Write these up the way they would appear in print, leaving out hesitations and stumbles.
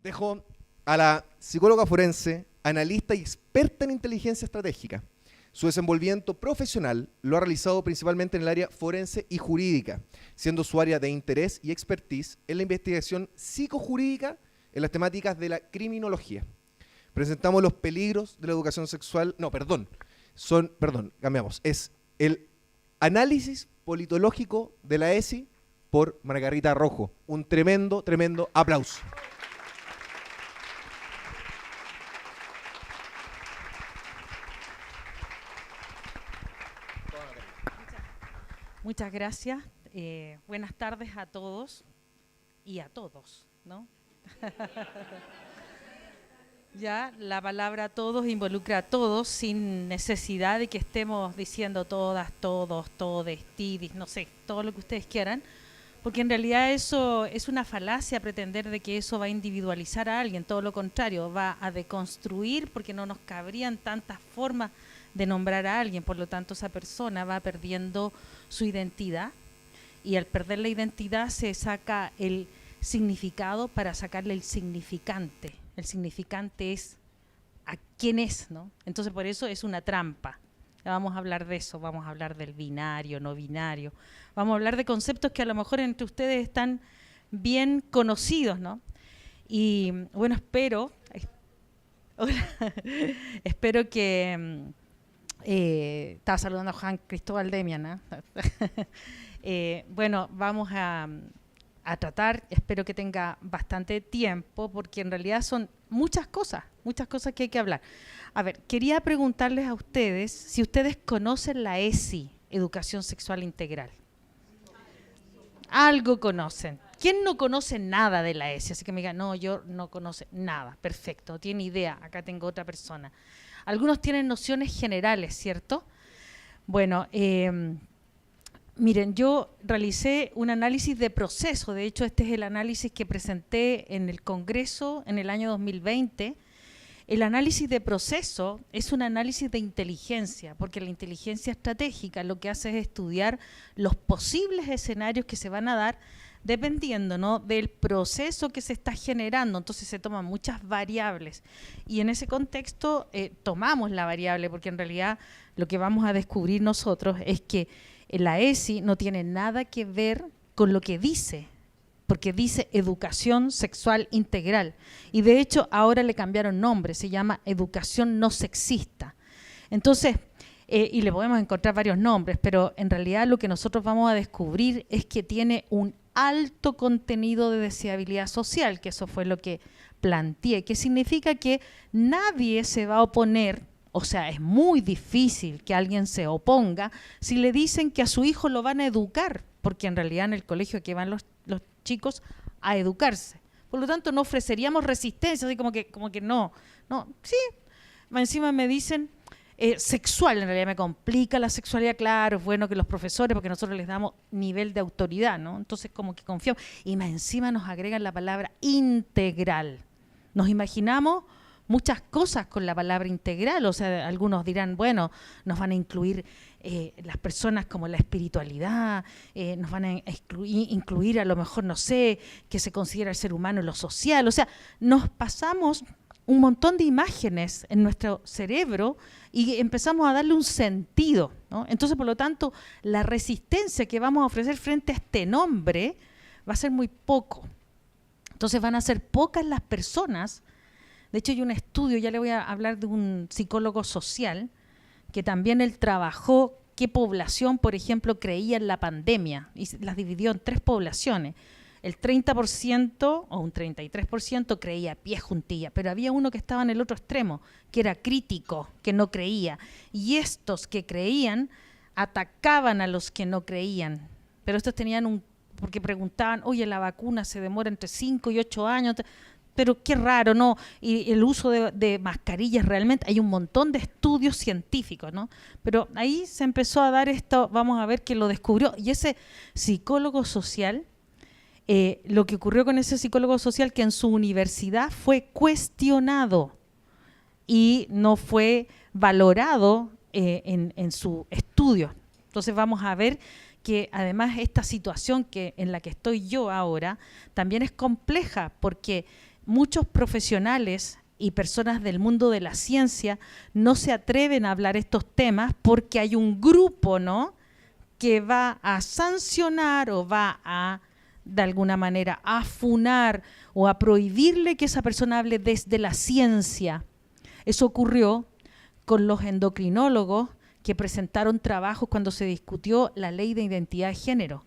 Dejo a la psicóloga forense, analista y experta en inteligencia estratégica. Su desenvolvimiento profesional lo ha realizado principalmente en el área forense y jurídica, siendo su área de interés y expertise en la investigación psicojurídica en las temáticas de la criminología. Presentamos los peligros de la educación sexual, cambiamos, es el análisis politológico de la ESI por Margarita Rojo. Un tremendo, tremendo aplauso. Muchas gracias. Buenas tardes a todos y a todos, ¿no? Ya, la palabra todos involucra a todos sin necesidad de que estemos diciendo todas, todos, todes, tidis, no sé, todo lo que ustedes quieran, porque en realidad eso es una falacia pretender de que eso va a individualizar a alguien, todo lo contrario, va a deconstruir porque no nos cabrían tantas formas de nombrar a alguien, por lo tanto esa persona va perdiendo su identidad y al perder la identidad se saca el significado para sacarle el significante. El significante es a quién es, ¿no? Entonces por eso es una trampa. Ya vamos a hablar de eso, vamos a hablar del binario, no binario, vamos a hablar de conceptos que a lo mejor entre ustedes están bien conocidos, ¿no? Y bueno, espero que estaba saludando a Juan Cristóbal Demian, ¿no? Bueno, vamos a tratar, espero que tenga bastante tiempo, porque en realidad son muchas cosas que hay que hablar. A ver, quería preguntarles a ustedes si ustedes conocen la ESI, Educación Sexual Integral. Algo conocen. ¿Quién no conoce nada de la ESI? Así que me digan, no, yo no conozco nada. Perfecto, no tiene idea. Acá tengo otra persona. Algunos tienen nociones generales, ¿cierto? Bueno, miren, yo realicé un análisis de proceso. De hecho, este es el análisis que presenté en el Congreso en el año 2020. El análisis de proceso es un análisis de inteligencia, porque la inteligencia estratégica lo que hace es estudiar los posibles escenarios que se van a dar dependiendo, ¿no?, del proceso que se está generando. Entonces se toman muchas variables y en ese contexto tomamos la variable, porque en realidad lo que vamos a descubrir nosotros es que la ESI no tiene nada que ver con lo que dice, porque dice educación sexual integral y de hecho ahora le cambiaron nombre, se llama educación no sexista. Entonces, y le podemos encontrar varios nombres, pero en realidad lo que nosotros vamos a descubrir es que tiene un alto contenido de deseabilidad social, que eso fue lo que planteé, que significa que nadie se va a oponer, o sea, es muy difícil que alguien se oponga si le dicen que a su hijo lo van a educar, porque en realidad en el colegio que van los chicos a educarse. Por lo tanto, no ofreceríamos resistencia, así como que no, sí, encima me dicen sexual, en realidad me complica la sexualidad, claro, es bueno que los profesores, porque nosotros les damos nivel de autoridad, ¿no? Entonces como que confiamos, y más encima nos agregan la palabra integral. Nos imaginamos muchas cosas con la palabra integral, o sea, algunos dirán, bueno, nos van a incluir las personas como la espiritualidad, nos van a incluir a lo mejor, no sé, que se considera el ser humano en lo social, o sea, nos pasamos un montón de imágenes en nuestro cerebro y empezamos a darle un sentido, ¿no? Entonces, por lo tanto, la resistencia que vamos a ofrecer frente a este nombre va a ser muy poco. Entonces van a ser pocas las personas. De hecho, hay un estudio, ya le voy a hablar de un psicólogo social, que también él trabajó qué población, por ejemplo, creía en la pandemia, y las dividió en 3 poblaciones. El 30% o un 33% creía pies juntillas, pero había uno que estaba en el otro extremo, que era crítico, que no creía. Y estos que creían atacaban a los que no creían. Pero estos tenían porque preguntaban, oye, la vacuna se demora entre 5 y 8 años, pero qué raro, ¿no? Y el uso de mascarillas realmente, hay un montón de estudios científicos, ¿no? Pero ahí se empezó a dar esto, vamos a ver que lo descubrió. Y ese psicólogo social, lo que ocurrió con ese psicólogo social, que en su universidad fue cuestionado y no fue valorado en su estudio. Entonces vamos a ver que además esta situación en la que estoy yo ahora también es compleja, porque muchos profesionales y personas del mundo de la ciencia no se atreven a hablar estos temas porque hay un grupo, ¿no?, que va a sancionar o va a, de alguna manera, a funar o a prohibirle que esa persona hable desde la ciencia. Eso ocurrió con los endocrinólogos que presentaron trabajos cuando se discutió la ley de identidad de género.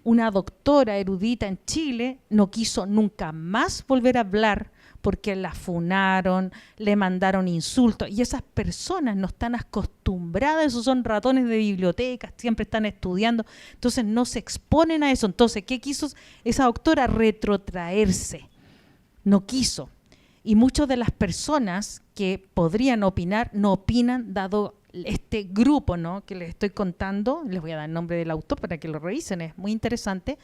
Una doctora erudita en Chile no quiso nunca más volver a hablar porque la funaron, le mandaron insultos, y esas personas no están acostumbradas, esos son ratones de bibliotecas, siempre están estudiando, entonces no se exponen a eso. Entonces, ¿qué quiso esa doctora? Retrotraerse. No quiso. Y muchas de las personas que podrían opinar, no opinan, dado este grupo, ¿no?, que les estoy contando. Les voy a dar el nombre del autor para que lo revisen, es muy interesante.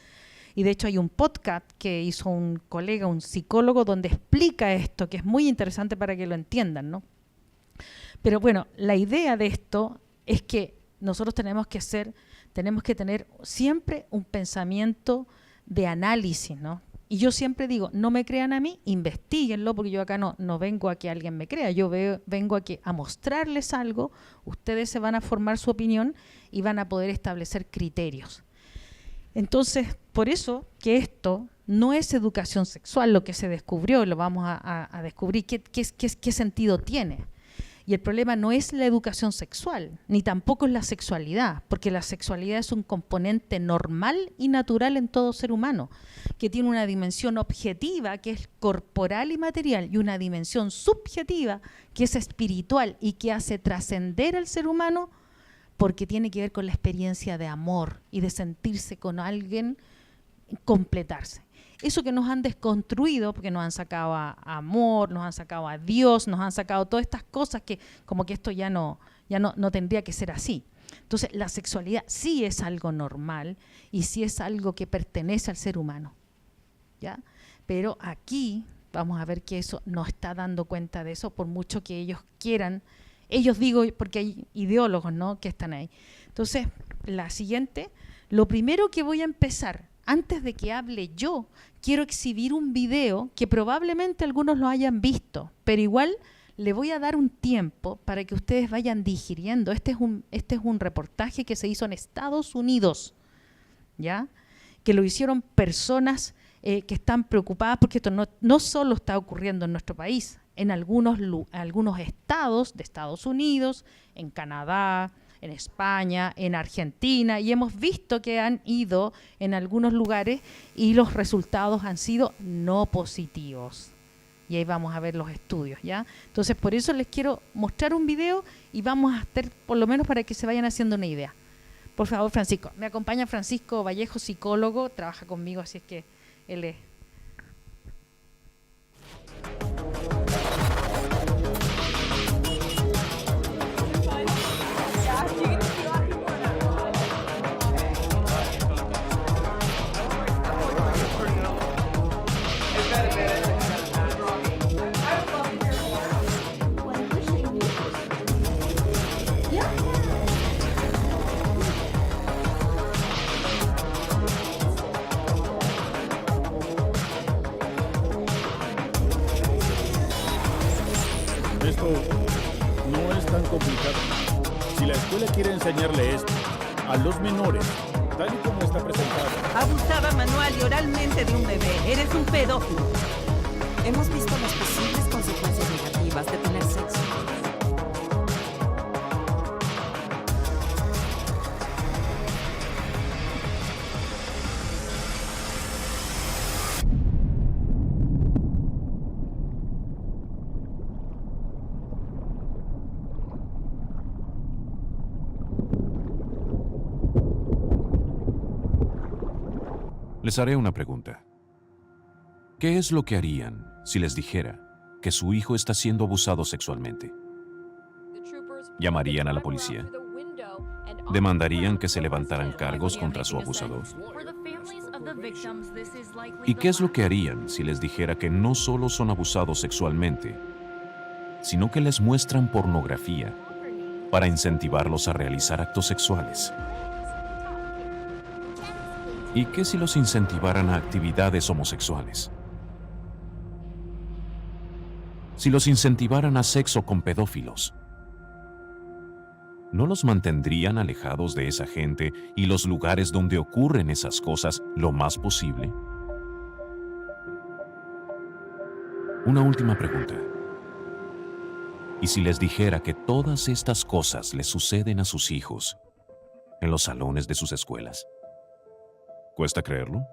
Y de hecho hay un podcast que hizo un colega, un psicólogo, donde explica esto, que es muy interesante para que lo entiendan, ¿no? Pero bueno, la idea de esto es que nosotros tenemos que tener siempre un pensamiento de análisis, ¿no? Y yo siempre digo, no me crean a mí, investíguenlo, porque yo acá no vengo a que alguien me crea, yo vengo a mostrarles algo, ustedes se van a formar su opinión y van a poder establecer criterios. Entonces, por eso que esto no es educación sexual lo que se descubrió, lo vamos a descubrir qué sentido tiene. Y el problema no es la educación sexual, ni tampoco es la sexualidad, porque la sexualidad es un componente normal y natural en todo ser humano, que tiene una dimensión objetiva, que es corporal y material, y una dimensión subjetiva, que es espiritual y que hace trascender al ser humano, porque tiene que ver con la experiencia de amor y de sentirse con alguien, completarse. Eso que nos han desconstruido, porque nos han sacado a amor, nos han sacado a Dios, nos han sacado todas estas cosas que como que esto ya no tendría que ser así. Entonces la sexualidad sí es algo normal y sí es algo que pertenece al ser humano, ¿ya? Pero aquí vamos a ver que eso no está dando cuenta de eso, por mucho que ellos quieran. Ellos, digo, porque hay ideólogos, ¿no?, que están ahí. Entonces, la siguiente, lo primero que voy a empezar, antes de que hable yo, quiero exhibir un video que probablemente algunos lo hayan visto, pero igual le voy a dar un tiempo para que ustedes vayan digiriendo. Este es un reportaje que se hizo en Estados Unidos, ¿ya?, que lo hicieron personas que están preocupadas, porque esto no solo está ocurriendo en nuestro país, en algunos estados de Estados Unidos, en Canadá, en España, en Argentina, y hemos visto que han ido en algunos lugares y los resultados han sido no positivos. Y ahí vamos a ver los estudios, ¿ya? Entonces, por eso les quiero mostrar un video y vamos a hacer, por lo menos para que se vayan haciendo una idea. Por favor, Francisco. Me acompaña Francisco Vallejo, psicólogo, trabaja conmigo, así es que él es... Esto no es tan complicado. Si la escuela quiere enseñarle esto a los menores, tal y como está presentado. Abusaba manual y oralmente de un bebé. Eres un pedófilo. Hemos visto las posibles consecuencias negativas de tener sexo. Les haré una pregunta. ¿Qué es lo que harían si les dijera que su hijo está siendo abusado sexualmente? ¿Llamarían a la policía? ¿Demandarían que se levantaran cargos contra su abusador? ¿Y qué es lo que harían si les dijera que no solo son abusados sexualmente, sino que les muestran pornografía para incentivarlos a realizar actos sexuales? ¿Y qué si los incentivaran a actividades homosexuales? si los incentivaran a sexo con pedófilos? ¿No los mantendrían alejados de esa gente y los lugares donde ocurren esas cosas lo más posible? Una última pregunta. ¿Y si les dijera que todas estas cosas les suceden a sus hijos en los salones de sus escuelas? ¿Cuesta creerlo?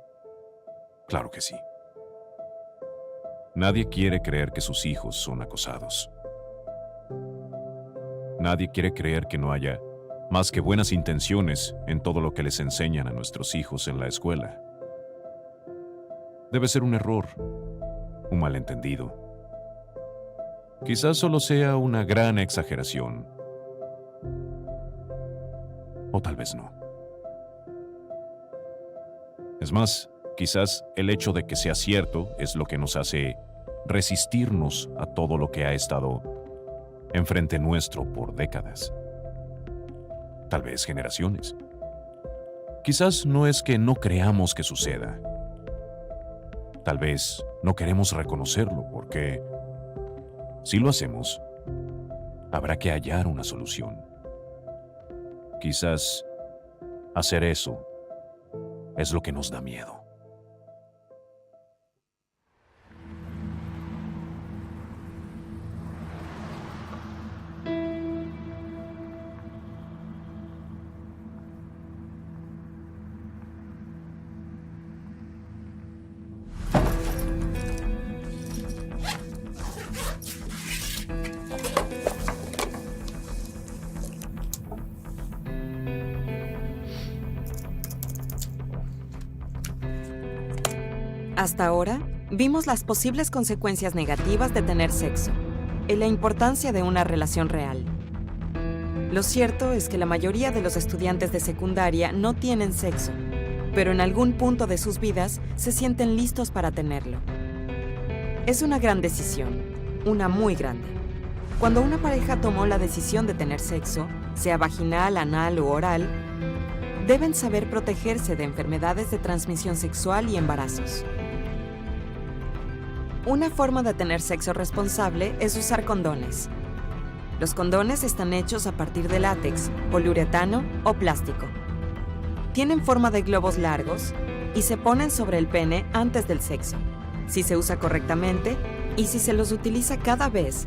Claro que sí. Nadie quiere creer que sus hijos son acosados. Nadie quiere creer que no haya más que buenas intenciones en todo lo que les enseñan a nuestros hijos en la escuela. Debe ser un error, un malentendido. Quizás solo sea una gran exageración. O tal vez no. Es más, quizás el hecho de que sea cierto es lo que nos hace resistirnos a todo lo que ha estado enfrente nuestro por décadas. Tal vez generaciones. Quizás no es que no creamos que suceda. Tal vez no queremos reconocerlo porque, si lo hacemos, habrá que hallar una solución. Quizás hacer eso es lo que nos da miedo. Hasta ahora, vimos las posibles consecuencias negativas de tener sexo y la importancia de una relación real. Lo cierto es que la mayoría de los estudiantes de secundaria no tienen sexo, pero en algún punto de sus vidas se sienten listos para tenerlo. Es una gran decisión, una muy grande. Cuando una pareja tomó la decisión de tener sexo, sea vaginal, anal o oral, deben saber protegerse de enfermedades de transmisión sexual y embarazos. Una forma de tener sexo responsable es usar condones. Los condones están hechos a partir de látex, poliuretano o plástico. Tienen forma de globos largos y se ponen sobre el pene antes del sexo. Si se usa correctamente y si se los utiliza cada vez,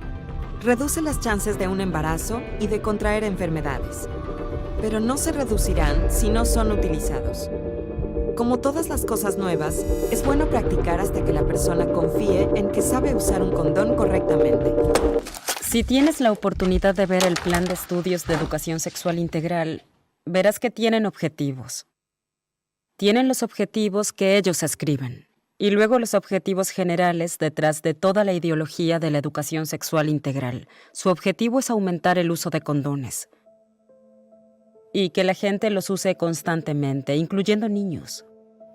reduce las chances de un embarazo y de contraer enfermedades. Pero no se reducirán si no son utilizados. Como todas las cosas nuevas, es bueno practicar hasta que la persona confíe en que sabe usar un condón correctamente. Si tienes la oportunidad de ver el plan de estudios de educación sexual integral, verás que tienen objetivos. Tienen los objetivos que ellos escriben, y luego los objetivos generales detrás de toda la ideología de la educación sexual integral. Su objetivo es aumentar el uso de condones y que la gente los use constantemente, incluyendo niños.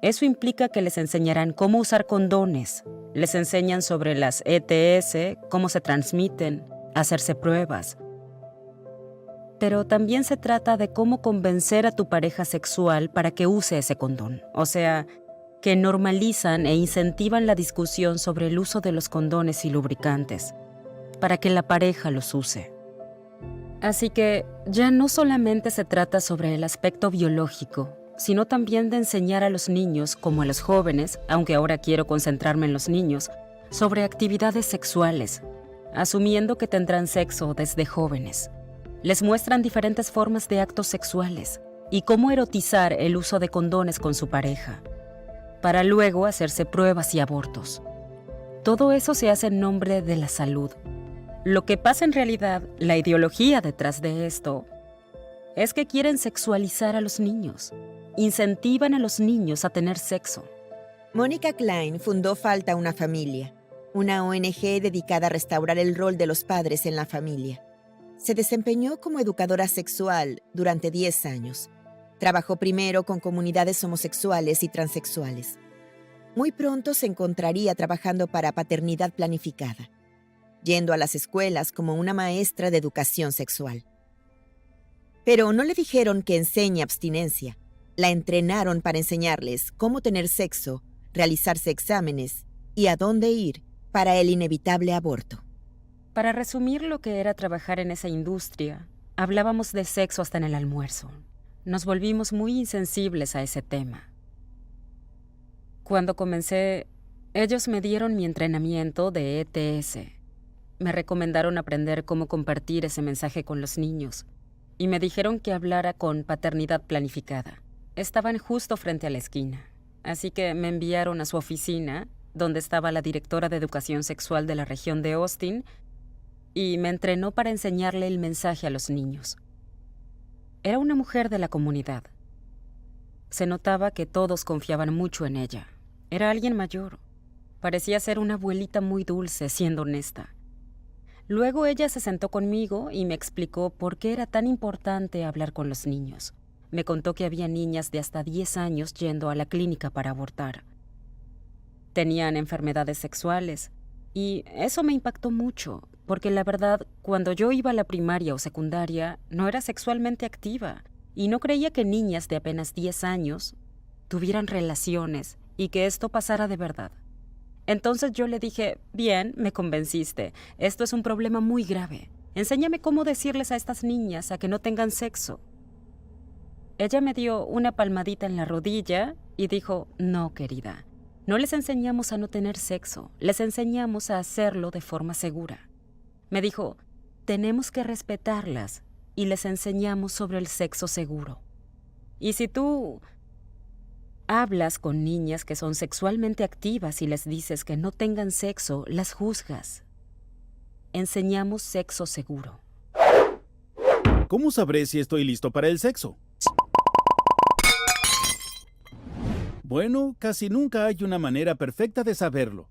Eso implica que les enseñarán cómo usar condones, les enseñan sobre las ETS, cómo se transmiten, hacerse pruebas. Pero también se trata de cómo convencer a tu pareja sexual para que use ese condón. O sea, que normalizan e incentivan la discusión sobre el uso de los condones y lubricantes, para que la pareja los use. Así que ya no solamente se trata sobre el aspecto biológico, sino también de enseñar a los niños, como a los jóvenes, aunque ahora quiero concentrarme en los niños, sobre actividades sexuales, asumiendo que tendrán sexo desde jóvenes. Les muestran diferentes formas de actos sexuales y cómo erotizar el uso de condones con su pareja, para luego hacerse pruebas y abortos. Todo eso se hace en nombre de la salud. Lo que pasa en realidad, la ideología detrás de esto, es que quieren sexualizar a los niños. Incentivan a los niños a tener sexo. Mónica Klein fundó Falta una Familia, una ONG dedicada a restaurar el rol de los padres en la familia. Se desempeñó como educadora sexual durante 10 años. Trabajó primero con comunidades homosexuales y transexuales. Muy pronto se encontraría trabajando para Paternidad Planificada, yendo a las escuelas como una maestra de educación sexual. Pero no le dijeron que enseñe abstinencia. La entrenaron para enseñarles cómo tener sexo, realizarse exámenes y a dónde ir para el inevitable aborto. Para resumir lo que era trabajar en esa industria, hablábamos de sexo hasta en el almuerzo. Nos volvimos muy insensibles a ese tema. Cuando comencé, ellos me dieron mi entrenamiento de ETS. Me recomendaron aprender cómo compartir ese mensaje con los niños y me dijeron que hablara con paternidad planificada. Estaban justo frente a la esquina, así que me enviaron a su oficina, donde estaba la directora de educación sexual de la región de Austin, y me entrenó para enseñarle el mensaje a los niños. Era una mujer de la comunidad. Se notaba que todos confiaban mucho en ella. Era alguien mayor. Parecía ser una abuelita muy dulce, siendo honesta. Luego ella se sentó conmigo y me explicó por qué era tan importante hablar con los niños. Me contó que había niñas de hasta 10 años yendo a la clínica para abortar. Tenían enfermedades sexuales y eso me impactó mucho, porque la verdad, cuando yo iba a la primaria o secundaria, no era sexualmente activa y no creía que niñas de apenas 10 años tuvieran relaciones y que esto pasara de verdad. Entonces yo le dije, bien, me convenciste, esto es un problema muy grave. Enséñame cómo decirles a estas niñas a que no tengan sexo. Ella me dio una palmadita en la rodilla y dijo, no, querida, no les enseñamos a no tener sexo, les enseñamos a hacerlo de forma segura. Me dijo, tenemos que respetarlas y les enseñamos sobre el sexo seguro. Y si tú hablas con niñas que son sexualmente activas y les dices que no tengan sexo, las juzgas. Enseñamos sexo seguro. ¿Cómo sabré si estoy listo para el sexo? Bueno, casi nunca hay una manera perfecta de saberlo.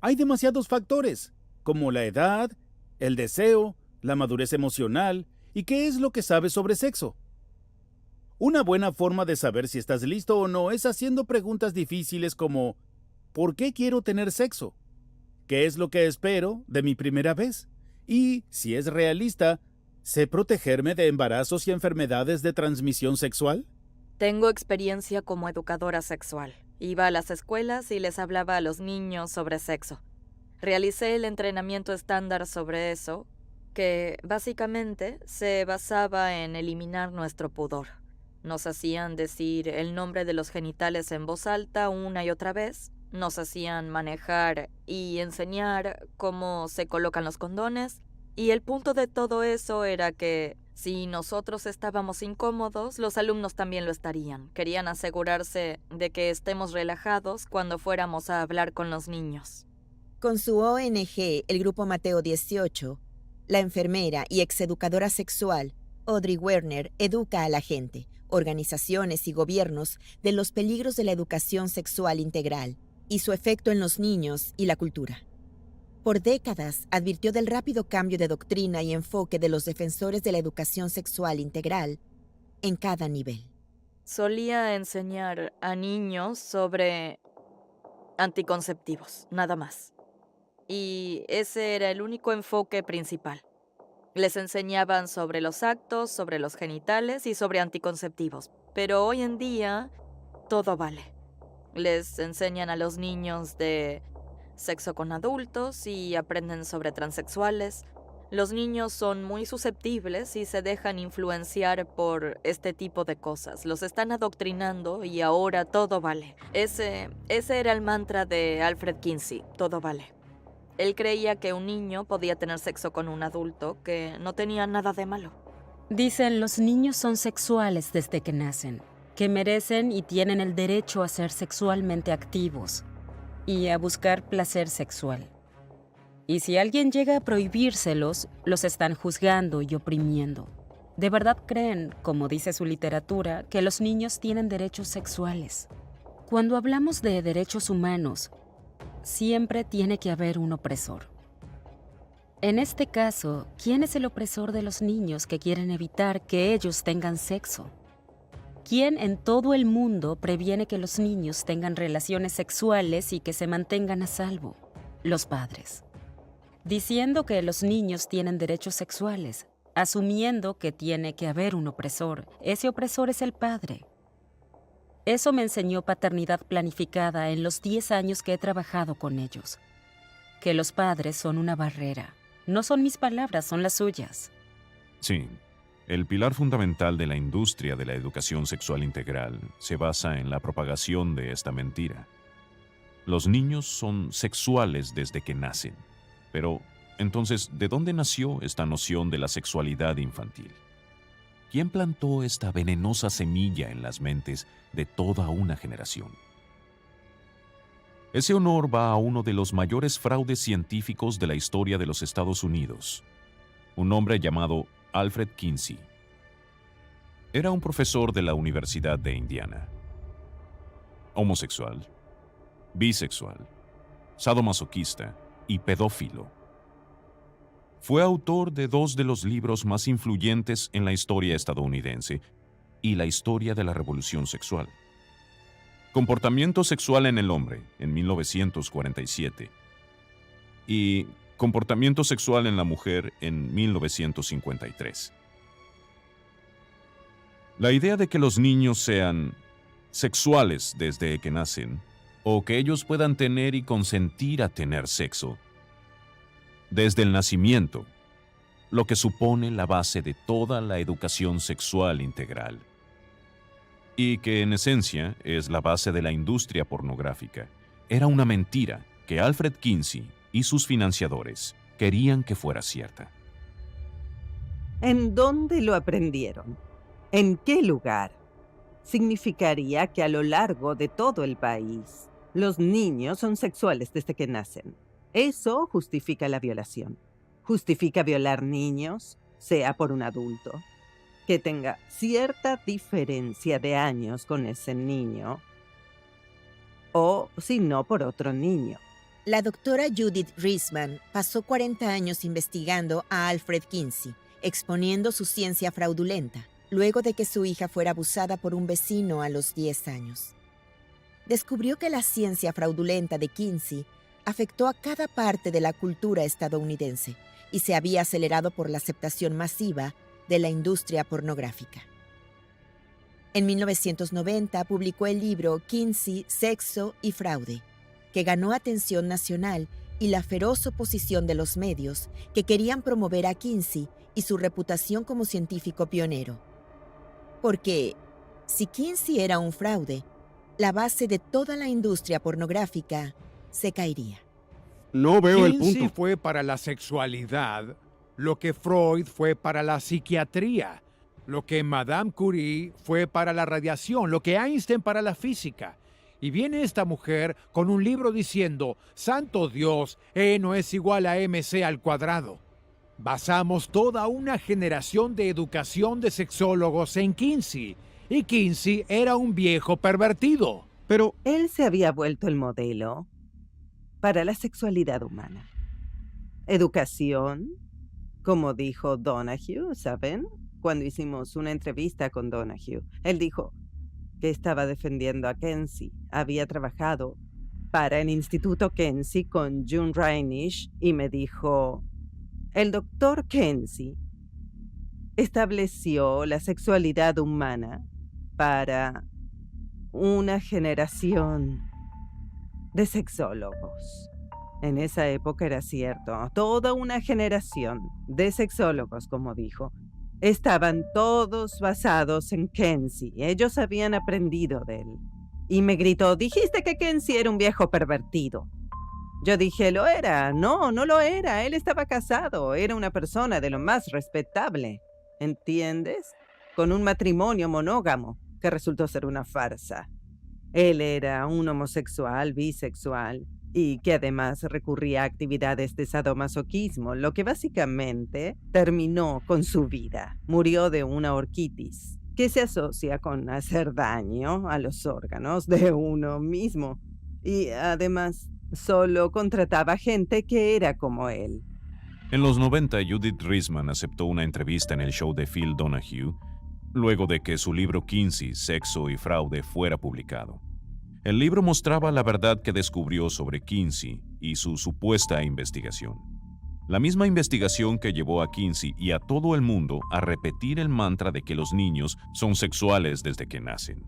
Hay demasiados factores, como la edad, el deseo, la madurez emocional y qué es lo que sabes sobre sexo. Una buena forma de saber si estás listo o no es haciendo preguntas difíciles como ¿por qué quiero tener sexo? ¿Qué es lo que espero de mi primera vez? Y, si es realista, ¿sé protegerme de embarazos y enfermedades de transmisión sexual? Tengo experiencia como educadora sexual. Iba a las escuelas y les hablaba a los niños sobre sexo. Realicé el entrenamiento estándar sobre eso, que básicamente se basaba en eliminar nuestro pudor. Nos hacían decir el nombre de los genitales en voz alta una y otra vez. Nos hacían manejar y enseñar cómo se colocan los condones. Y el punto de todo eso era que si nosotros estábamos incómodos, los alumnos también lo estarían. Querían asegurarse de que estemos relajados cuando fuéramos a hablar con los niños. Con su ONG, el Grupo Mateo 18, la enfermera y exeducadora sexual Audrey Werner educa a la gente, organizaciones y gobiernos de los peligros de la educación sexual integral y su efecto en los niños y la cultura. Por décadas advirtió del rápido cambio de doctrina y enfoque de los defensores de la educación sexual integral en cada nivel. Solía enseñar a niños sobre anticonceptivos, nada más. Y ese era el único enfoque principal. Les enseñaban sobre los actos, sobre los genitales y sobre anticonceptivos. Pero hoy en día, todo vale. Les enseñan a los niños de sexo con adultos y aprenden sobre transexuales. Los niños son muy susceptibles y se dejan influenciar por este tipo de cosas. Los están adoctrinando y ahora todo vale. Ese era el mantra de Alfred Kinsey, todo vale. Él creía que un niño podía tener sexo con un adulto, que no tenía nada de malo. Dicen, los niños son sexuales desde que nacen, que merecen y tienen el derecho a ser sexualmente activos y a buscar placer sexual. Y si alguien llega a prohibírselos, los están juzgando y oprimiendo. ¿De verdad creen, como dice su literatura, que los niños tienen derechos sexuales? Cuando hablamos de derechos humanos, siempre tiene que haber un opresor. En este caso, ¿quién es el opresor de los niños que quieren evitar que ellos tengan sexo? ¿Quién en todo el mundo previene que los niños tengan relaciones sexuales y que se mantengan a salvo? Los padres. Diciendo que los niños tienen derechos sexuales, asumiendo que tiene que haber un opresor. Ese opresor es el padre. Eso me enseñó paternidad planificada en los 10 años que he trabajado con ellos. Que los padres son una barrera, No son mis palabras, son las suyas. Sí, el pilar fundamental de la industria de la educación sexual integral se basa en la propagación de esta mentira. Los niños son sexuales desde que nacen. Pero, entonces, ¿de dónde nació esta noción de la sexualidad infantil? ¿Quién plantó esta venenosa semilla en las mentes de toda una generación? Ese honor va a uno de los mayores fraudes científicos de la historia de los Estados Unidos, un hombre llamado Alfred Kinsey. Era un profesor de la Universidad de Indiana. Homosexual, bisexual, sadomasoquista y pedófilo. Fue autor de 2 de los libros más influyentes en la historia estadounidense y la historia de la revolución sexual. Comportamiento sexual en el hombre, en 1947, y Comportamiento sexual en la mujer, en 1953. La idea de que los niños sean sexuales desde que nacen, o que ellos puedan tener y consentir a tener sexo desde el nacimiento, lo que supone la base de toda la educación sexual integral, y que en esencia es la base de la industria pornográfica, era una mentira que Alfred Kinsey y sus financiadores querían que fuera cierta. ¿En dónde lo aprendieron? ¿En qué lugar? Significaría que a lo largo de todo el país, los niños son sexuales desde que nacen. Eso justifica la violación. Justifica violar niños, sea por un adulto, que tenga cierta diferencia de años con ese niño, o si no, por otro niño. La doctora Judith Reisman pasó 40 años investigando a Alfred Kinsey, exponiendo su ciencia fraudulenta, luego de que su hija fuera abusada por un vecino a los 10 años. Descubrió que la ciencia fraudulenta de Kinsey afectó a cada parte de la cultura estadounidense y se había acelerado por la aceptación masiva de la industria pornográfica. En 1990 publicó el libro Kinsey, Sexo y Fraude, que ganó atención nacional y la feroz oposición de los medios que querían promover a Kinsey y su reputación como científico pionero. Porque, si Kinsey era un fraude, la base de toda la industria pornográfica se caería. No veo el Kinsey punto. fue para la sexualidad lo que Freud fue para la psiquiatría, lo que Madame Curie fue para la radiación, lo que Einstein para la física. Y viene esta mujer con un libro diciendo, ¡santo Dios, E no es igual a MC al cuadrado! Basamos toda una generación de educación de sexólogos en Kinsey, y Kinsey era un viejo pervertido. Pero Él se había vuelto el modelo para la sexualidad humana. Educación, como dijo Donahue, ¿saben? Cuando hicimos una entrevista con Donahue, él dijo que estaba defendiendo a Kinsey. Había trabajado para el Instituto Kinsey con June Reinisch y me dijo, el doctor Kinsey estableció la sexualidad humana para una generación de sexólogos. En esa época era cierto, toda una generación de sexólogos, como dijo, estaban todos basados en Kinsey. Ellos habían aprendido de él. Y me gritó, dijiste que Kinsey era un viejo pervertido. Yo dije, lo era. No, no lo era. Él estaba casado. Era una persona de lo más respetable. ¿Entiendes? Con un matrimonio monógamo que resultó ser una farsa. Él era un homosexual, bisexual, y que además recurría a actividades de sadomasoquismo, lo que básicamente terminó con su vida. Murió de una orquitis, que se asocia con hacer daño a los órganos de uno mismo. Y además, solo contrataba gente que era como él. En los 90, Judith Reisman aceptó una entrevista en el show de Phil Donahue, luego de que su libro Kinsey, Sexo y Fraude fuera publicado. El libro mostraba la verdad que descubrió sobre Kinsey y su supuesta investigación. La misma investigación que llevó a Kinsey y a todo el mundo a repetir el mantra de que los niños son sexuales desde que nacen.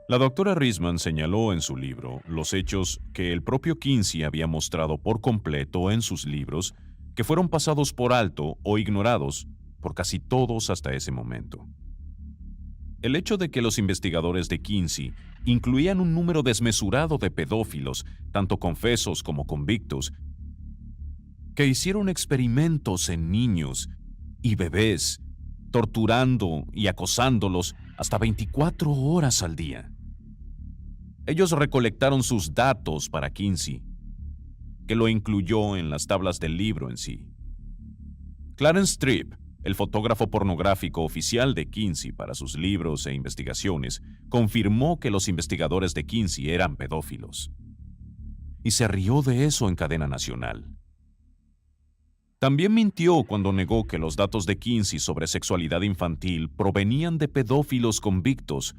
La doctora Reisman señaló en su libro los hechos que el propio Kinsey había mostrado por completo en sus libros que fueron pasados por alto o ignorados por casi todos hasta ese momento. El hecho de que los investigadores de Kinsey incluían un número desmesurado de pedófilos, tanto confesos como convictos, que hicieron experimentos en niños y bebés, torturando y acosándolos hasta 24 horas al día. Ellos recolectaron sus datos para Kinsey, que lo incluyó en las tablas del libro en sí. Clarence Tripp, el fotógrafo pornográfico oficial de Kinsey para sus libros e investigaciones, confirmó que los investigadores de Kinsey eran pedófilos. Y se rió de eso en cadena nacional. También mintió cuando negó que los datos de Kinsey sobre sexualidad infantil provenían de pedófilos convictos,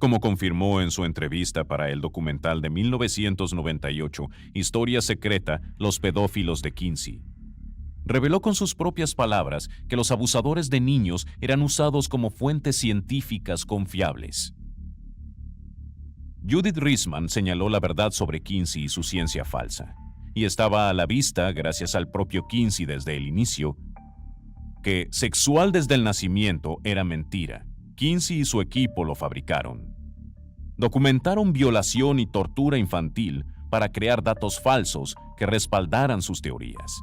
como confirmó en su entrevista para el documental de 1998, Historia Secreta, Los pedófilos de Kinsey. Reveló con sus propias palabras que los abusadores de niños eran usados como fuentes científicas confiables. Judith Reisman señaló la verdad sobre Kinsey y su ciencia falsa, y estaba a la vista, gracias al propio Kinsey desde el inicio, que sexual desde el nacimiento era mentira. Kinsey y su equipo lo fabricaron. Documentaron violación y tortura infantil para crear datos falsos que respaldaran sus teorías.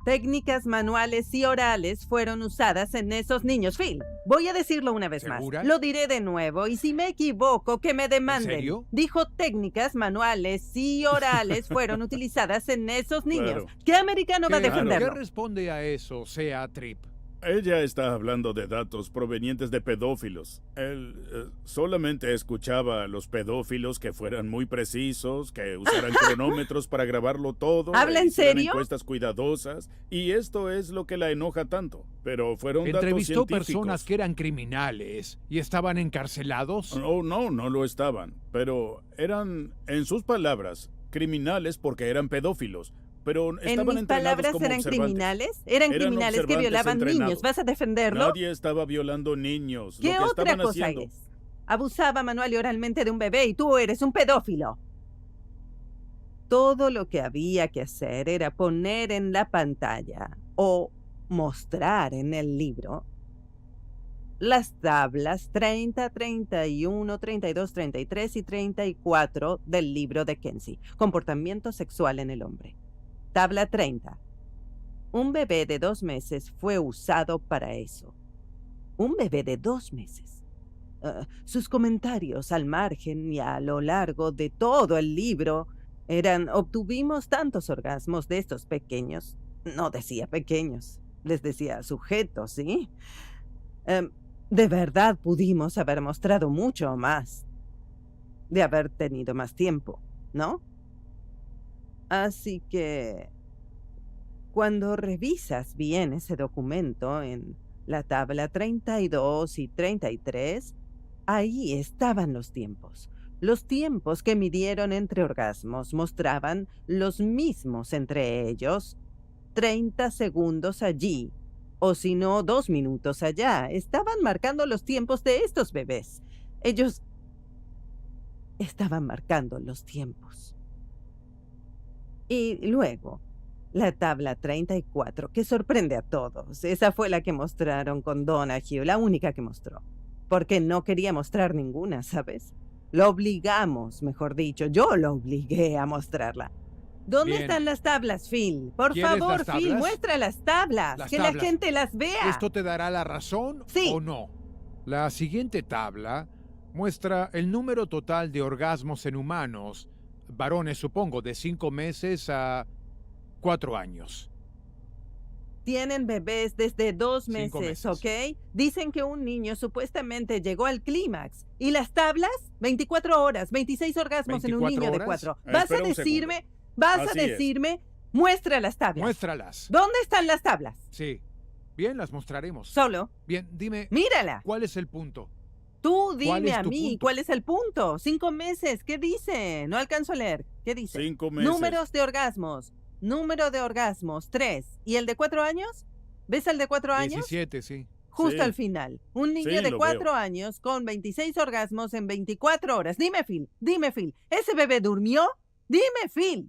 Técnicas manuales y orales fueron usadas en esos niños. Phil, voy a decirlo una vez ¿Segura? más. Lo diré de nuevo y si me equivoco, que me demanden. ¿En serio? Dijo técnicas manuales y orales fueron utilizadas en esos niños. Claro. ¿Qué americano va a ¿Qué defenderlo? responde a eso, sea Tripp? Ella está hablando de datos provenientes de pedófilos. Él solamente escuchaba a los pedófilos que fueran muy precisos, que usaran cronómetros para grabarlo todo. ¿Habla en hicieran serio? Encuestas cuidadosas, y esto es lo que la enoja tanto. Pero fueron datos ¿Entrevistó científicos. personas que eran criminales y estaban encarcelados? No lo estaban. Pero eran, en sus palabras, criminales porque eran pedófilos. Pero ¿En estaban mis entrenados palabras como eran observantes. criminales? Eran criminales que observantes violaban entrenados. niños. ¿Vas a defenderlo? Nadie estaba violando niños. ¿Qué Lo que otra estaban cosa haciendo... es? Abusaba manual y oralmente de un bebé y tú eres un pedófilo. Todo lo que había que hacer era poner en la pantalla o mostrar en el libro las tablas 30, 31, 32, 33 y 34 del libro de Kinsey, Comportamiento sexual en el hombre. Tabla 30. Un bebé de 2 meses fue usado para eso. Un bebé de 2 meses. Sus comentarios al margen y a lo largo de todo el libro eran: obtuvimos tantos orgasmos de estos pequeños. No decía pequeños, les decía sujetos, ¿sí? De verdad pudimos haber mostrado mucho más. De haber tenido más tiempo, ¿no? Así que, cuando revisas bien ese documento en la tabla 32 y 33, ahí estaban los tiempos. Los tiempos que midieron entre orgasmos mostraban los mismos entre ellos. 30 segundos allí, o si no, 2 minutos allá. Estaban marcando los tiempos de estos bebés. Ellos estaban marcando los tiempos. Y luego, la tabla 34, que sorprende a todos. Esa fue la que mostraron con Donahue, la única que mostró. Porque no quería mostrar ninguna, ¿sabes? Lo obligamos, mejor dicho. Yo lo obligué a mostrarla. ¿Dónde Bien. están las tablas, Phil? Por ¿Quieres favor, las Phil, tablas? muestra las tablas. Las que tablas. la gente las vea. ¿Esto te dará la razón Sí. o no? La siguiente tabla muestra el número total de orgasmos en humanos, varones supongo, de 5 meses a 4 años. Tienen bebés desde 2 5 meses, meses. ¿ok? Dicen que un niño supuestamente llegó al clímax. ¿Y las tablas? 24 horas, 26 orgasmos en un 24 niño de horas. 4. Ah, ¿Vas a espera un decirme? ¿Vas Así a es. decirme? Muestra las tablas. Muéstralas. ¿Dónde están las tablas? Sí. Bien, las mostraremos. Solo. Bien, dime, Mírala. ¿cuál es el punto? Tú ¿Cuál dime es a tu mí, punto? ¿cuál es el punto? 5 meses, ¿qué dice? No alcanzo a leer. ¿Qué dice? 5 meses. Números de orgasmos. Número de orgasmos, 3. ¿Y el de 4 años? ¿Ves el de 4 años? 17, sí. Justo Sí. al final. Un niño Sí, de lo 4 veo. años con 26 orgasmos en 24 horas. Dime, Phil. ¿Ese bebé durmió? Dime, Phil.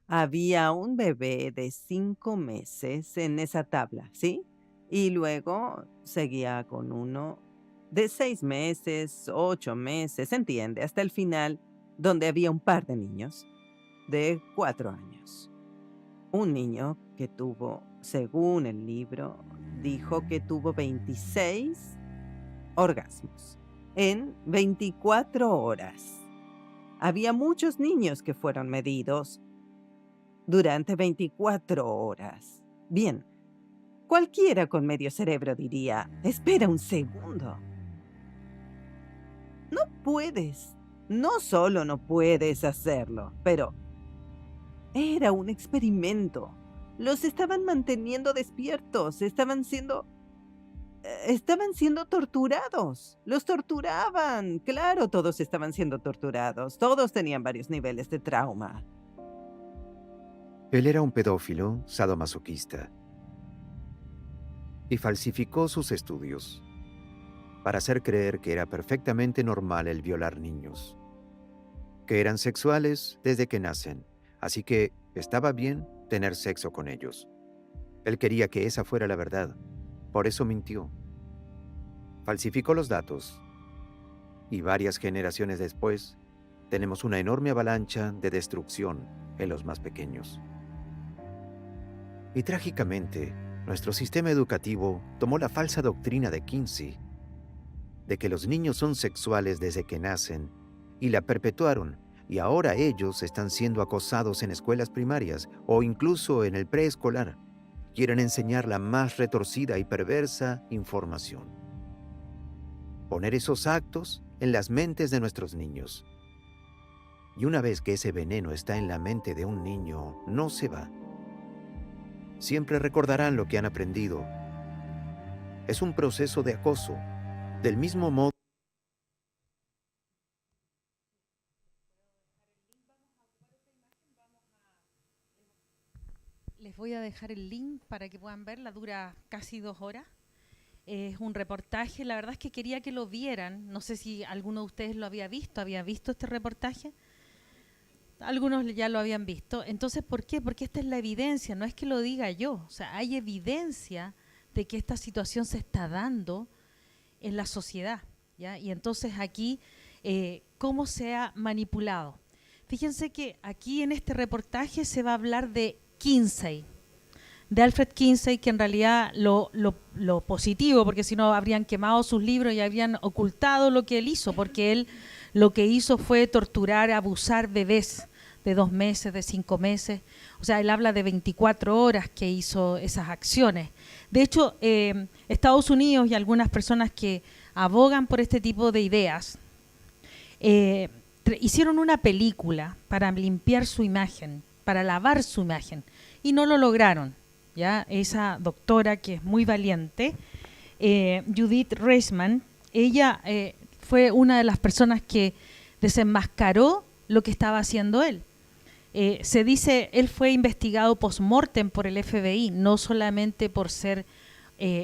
había un bebé de 5 meses en esa tabla, ¿sí? Y luego seguía con uno de 6 meses, 8 meses, ¿entiende? Hasta el final, donde había un par de niños de 4 años. Un niño que tuvo, según el libro, dijo que tuvo 26 orgasmos en 24 horas. Había muchos niños que fueron medidos durante 24 horas. Bien, cualquiera con medio cerebro diría, espera un segundo. No puedes, no solo no puedes hacerlo, pero era un experimento. Los estaban manteniendo despiertos, estaban siendo torturados. Los torturaban. Claro, todos estaban siendo torturados. Todos tenían varios niveles de trauma. Él era un pedófilo sadomasoquista y falsificó sus estudios para hacer creer que era perfectamente normal el violar niños, que eran sexuales desde que nacen, así que estaba bien tener sexo con ellos. Él quería que esa fuera la verdad, por eso mintió. Falsificó los datos y varias generaciones después tenemos una enorme avalancha de destrucción en los más pequeños. Y trágicamente, nuestro sistema educativo tomó la falsa doctrina de Kinsey, de que los niños son sexuales desde que nacen, y la perpetuaron, y ahora ellos están siendo acosados en escuelas primarias o incluso en el preescolar. Quieren enseñar la más retorcida y perversa información. Poner esos actos en las mentes de nuestros niños. Y una vez que ese veneno está en la mente de un niño, no se va. Siempre recordarán lo que han aprendido. Es un proceso de acoso, del mismo modo. Les voy a dejar el link para que puedan verla, dura casi 2 horas. Es un reportaje, la verdad es que quería que lo vieran, no sé si alguno de ustedes lo había visto este reportaje. Algunos ya lo habían visto. Entonces, ¿por qué? Porque esta es la evidencia, no es que lo diga yo. O sea, hay evidencia de que esta situación se está dando en la sociedad, ¿ya? Y entonces aquí, ¿cómo se ha manipulado? Fíjense que aquí en este reportaje se va a hablar de Kinsey, de Alfred Kinsey, que en realidad lo positivo, porque si no habrían quemado sus libros y habrían ocultado lo que él hizo, porque él lo que hizo fue torturar, abusar bebés de 2 meses, de 5 meses. O sea, él habla de 24 horas que hizo esas acciones. De hecho, Estados Unidos y algunas personas que abogan por este tipo de ideas hicieron una película para limpiar su imagen, para lavar su imagen, y no lo lograron. ¿Ya? Esa doctora que es muy valiente, Judith Reisman, ella fue una de las personas que desenmascaró lo que estaba haciendo él. Se dice, él fue investigado post-mortem por el FBI, no solamente por ser,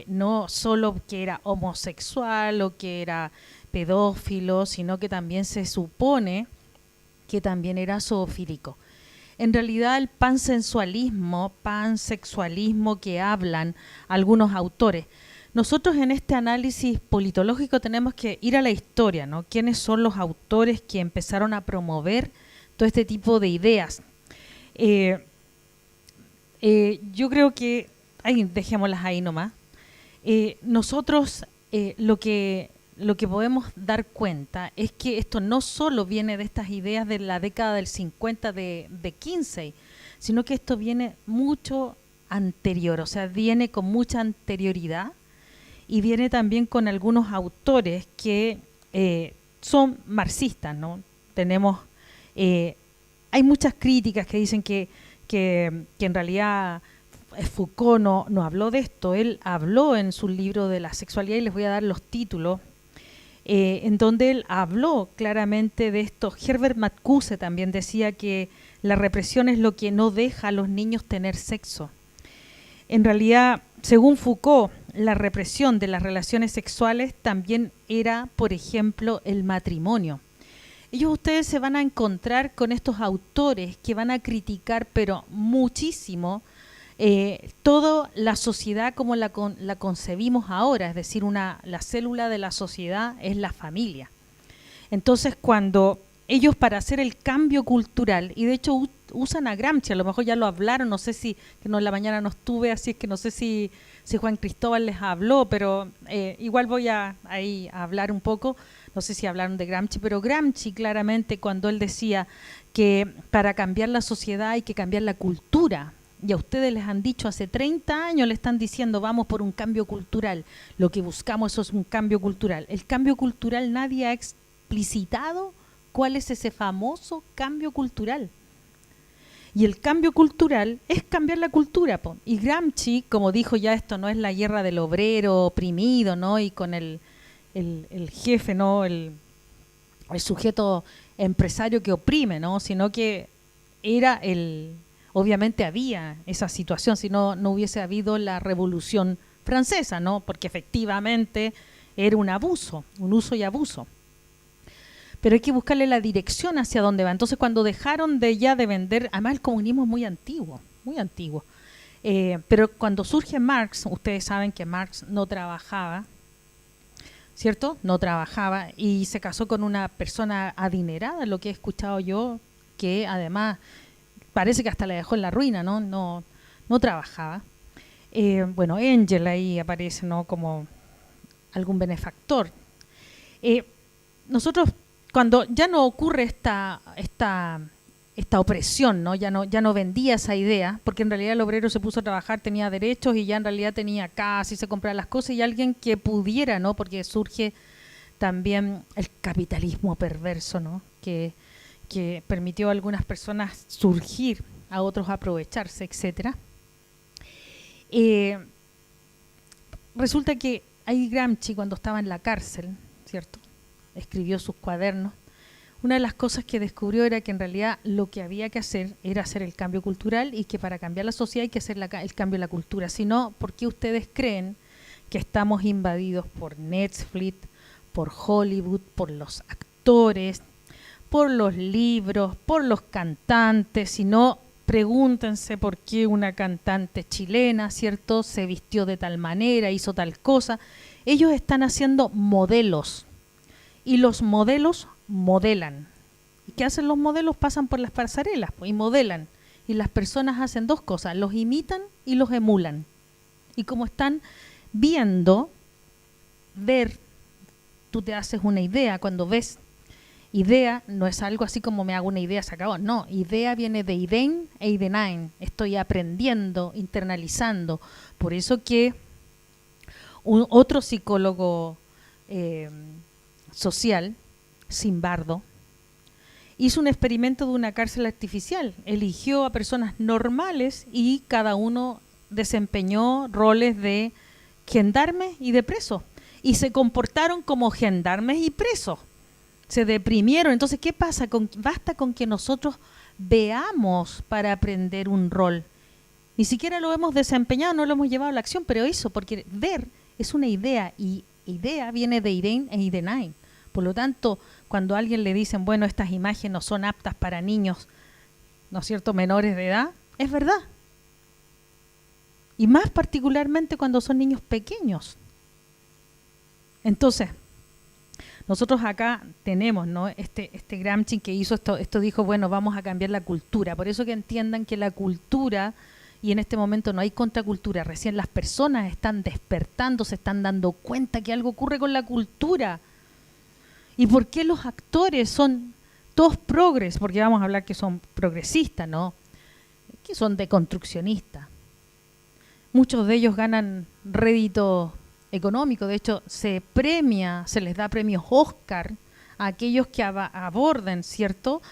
no solo que era homosexual o que era pedófilo, sino que también se supone que también era zoofílico. En realidad el pansexualismo que hablan algunos autores, nosotros en este análisis politológico tenemos que ir a la historia, ¿no? ¿Quiénes son los autores que empezaron a promover todo este tipo de ideas? Yo creo que, dejémoslas ahí nomás. Nosotros lo que podemos dar cuenta es que esto no solo viene de estas ideas de la década del 50 de Kinsey, sino que esto viene mucho anterior, o sea, viene con mucha anterioridad y viene también con algunos autores que son marxistas, ¿no? Tenemos, hay muchas críticas que dicen que en realidad Foucault no habló de esto, él habló en su libro de la sexualidad, y les voy a dar los títulos, en donde él habló claramente de esto. Herbert Marcuse también decía que la represión es lo que no deja a los niños tener sexo. En realidad, según Foucault, la represión de las relaciones sexuales también era, por ejemplo, el matrimonio. ustedes se van a encontrar con estos autores que van a criticar, pero muchísimo, toda la sociedad como la concebimos ahora, es decir, la célula de la sociedad es la familia. Entonces, cuando ellos, para hacer el cambio cultural, y de hecho usan a Gramsci, a lo mejor ya lo hablaron, no sé si, que no, en la mañana no estuve, así es que no sé si Juan Cristóbal les habló, pero igual voy ahí a hablar un poco, no sé si hablaron de Gramsci, pero Gramsci claramente, cuando él decía que para cambiar la sociedad hay que cambiar la cultura, y a ustedes les han dicho hace 30 años, le están diciendo vamos por un cambio cultural, lo que buscamos eso es un cambio cultural. El cambio cultural nadie ha explicitado cuál es ese famoso cambio cultural. Y el cambio cultural es cambiar la cultura, po. Y Gramsci, como dijo ya, esto no es la guerra del obrero oprimido, ¿no? Y con el jefe, ¿no? El sujeto empresario que oprime, ¿no? Sino que era obviamente había esa situación, si no hubiese habido la Revolución Francesa, ¿no? Porque efectivamente era un abuso, un uso y abuso. Pero hay que buscarle la dirección hacia dónde va. Entonces, cuando dejaron de vender, además el comunismo es muy antiguo, pero cuando surge Marx, ustedes saben que Marx no trabajaba, ¿cierto? No trabajaba y se casó con una persona adinerada, lo que he escuchado yo, que además parece que hasta la dejó en la ruina, ¿no? No trabajaba. Bueno, Engel ahí aparece, ¿no? Como algún benefactor. Nosotros, cuando ya no ocurre esta opresión, ¿no? Ya no vendía esa idea, porque en realidad el obrero se puso a trabajar, tenía derechos y ya en realidad tenía casa y se compraba las cosas, y alguien que pudiera, ¿no? Porque surge también el capitalismo perverso, ¿no? Que permitió a algunas personas surgir, a otros aprovecharse, etcétera. Resulta que ahí Gramsci, cuando estaba en la cárcel, ¿cierto?, escribió sus cuadernos. Una de las cosas que descubrió era que en realidad lo que había que hacer era hacer el cambio cultural, y que para cambiar la sociedad hay que hacer el cambio de la cultura. Si no, ¿por qué ustedes creen que estamos invadidos por Netflix, por Hollywood, por los actores, por los libros, por los cantantes? Si no, pregúntense por qué una cantante chilena, ¿cierto?, se vistió de tal manera, hizo tal cosa. Ellos están haciendo modelos, y los modelos modelan. ¿Y qué hacen los modelos? Pasan por las pasarelas, pues, y modelan. Y las personas hacen dos cosas, los imitan y los emulan. Y como están viendo, tú te haces una idea. Cuando ves idea, no es algo así como me hago una idea, se acabó. No, idea viene de idein e idenain. Estoy aprendiendo, internalizando. Por eso que otro psicólogo social, Zimbardo, hizo un experimento de una cárcel artificial. Eligió a personas normales y cada uno desempeñó roles de gendarme y de preso. Y se comportaron como gendarmes y presos. Se deprimieron. Entonces, ¿qué pasa? Basta con que nosotros veamos para aprender un rol. Ni siquiera lo hemos desempeñado, no lo hemos llevado a la acción, pero eso, porque ver es una idea, y idea viene de idein e idenain. Por lo tanto, cuando a alguien le dicen, bueno, estas imágenes no son aptas para niños, ¿no es cierto?, menores de edad, es verdad. Y más particularmente cuando son niños pequeños. Entonces, nosotros acá tenemos, ¿no?, este Gramsci que hizo esto dijo, bueno, vamos a cambiar la cultura. Por eso que entiendan que la cultura, y en este momento no hay contracultura, recién las personas están despertando, se están dando cuenta que algo ocurre con la cultura. ¿Y por qué los actores son todos progres? Porque vamos a hablar que son progresistas, ¿no? Que son deconstruccionistas. Muchos de ellos ganan rédito económico. De hecho, se les da premios Oscar a aquellos que aborden, ¿cierto?,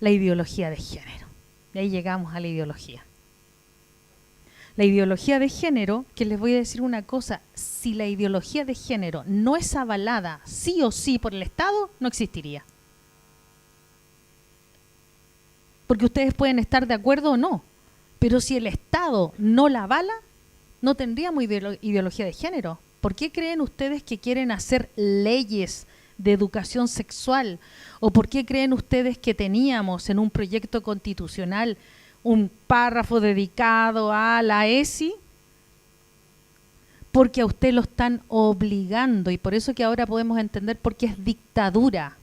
la ideología de género. Y ahí llegamos a la ideología. La ideología de género, que les voy a decir una cosa, si la ideología de género no es avalada sí o sí por el Estado, no existiría. Porque ustedes pueden estar de acuerdo o no, pero si el Estado no la avala, no tendríamos ideología de género. ¿Por qué creen ustedes que quieren hacer leyes de educación sexual? ¿O por qué creen ustedes que teníamos en un proyecto constitucional un párrafo dedicado a la ESI? Porque a usted lo están obligando, y por eso que ahora podemos entender por qué es dictadura.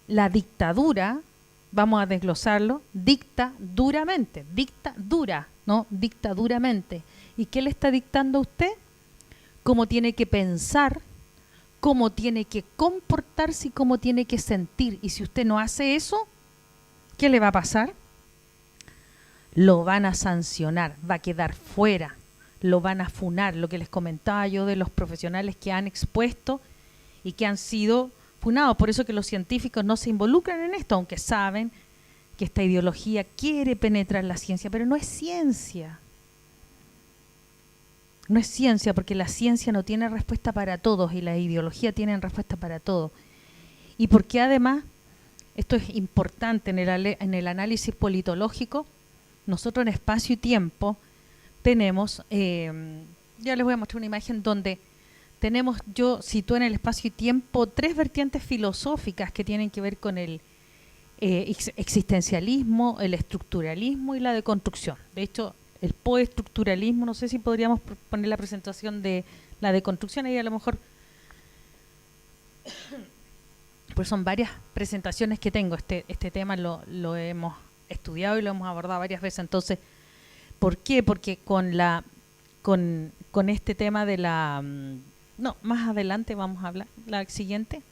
La dictadura, vamos a desglosarlo, dicta duramente, dicta dura, no dicta duramente. ¿Y qué le está dictando a usted? Cómo tiene que pensar, cómo tiene que comportarse y cómo tiene que sentir. Y si usted no hace eso, ¿qué le va a pasar? Lo van a sancionar, va a quedar fuera, lo van a funar. Lo que les comentaba yo de los profesionales que han expuesto y que han sido funados. Por eso que los científicos no se involucran en esto, aunque saben que esta ideología quiere penetrar la ciencia, pero no es ciencia. No es ciencia, porque la ciencia no tiene respuesta para todos y la ideología tiene respuesta para todos. Y porque además, esto es importante en el análisis politológico, nosotros en espacio y tiempo tenemos, ya les voy a mostrar una imagen donde tenemos, yo sitúo en el espacio y tiempo 3 vertientes filosóficas que tienen que ver con el existencialismo, el estructuralismo y la deconstrucción. De hecho, el postestructuralismo, no sé si podríamos poner la presentación de la deconstrucción, ahí a lo mejor, pues son varias presentaciones que tengo, este tema lo hemos estudiado y lo hemos abordado varias veces. Entonces, ¿por qué? Porque con este tema de la... No, más adelante vamos a hablar. La siguiente.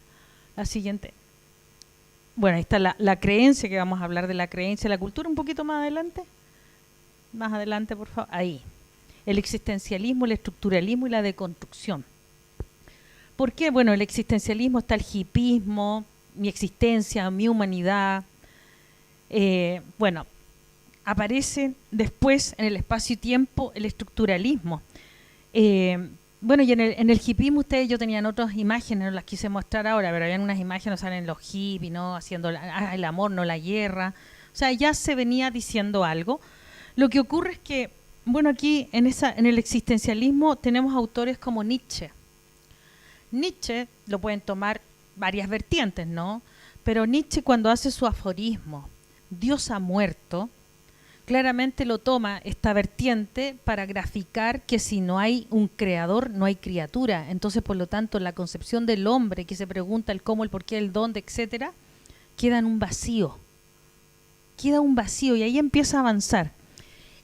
Bueno, ahí está la creencia, que vamos a hablar de la creencia, la cultura un poquito más adelante. Más adelante, por favor. Ahí. El existencialismo, el estructuralismo y la deconstrucción. ¿Por qué? Bueno, el existencialismo está el hipismo, mi existencia, mi humanidad. Bueno, aparece después en el espacio y tiempo el estructuralismo. Bueno, y en el hipismo ustedes, yo tenían otras imágenes, no las quise mostrar ahora, pero habían unas imágenes, salen los hippies, ¿no? Haciendo el amor, no la guerra. O sea, ya se venía diciendo algo. Lo que ocurre es que, bueno, aquí en el existencialismo tenemos autores como Nietzsche. Nietzsche lo pueden tomar varias vertientes, ¿no? Pero Nietzsche, cuando hace su aforismo, Dios ha muerto, claramente lo toma esta vertiente para graficar que si no hay un creador, no hay criatura. Entonces, por lo tanto, la concepción del hombre que se pregunta el cómo, el por qué, el dónde, etcétera, queda en un vacío. Queda un vacío y ahí empieza a avanzar.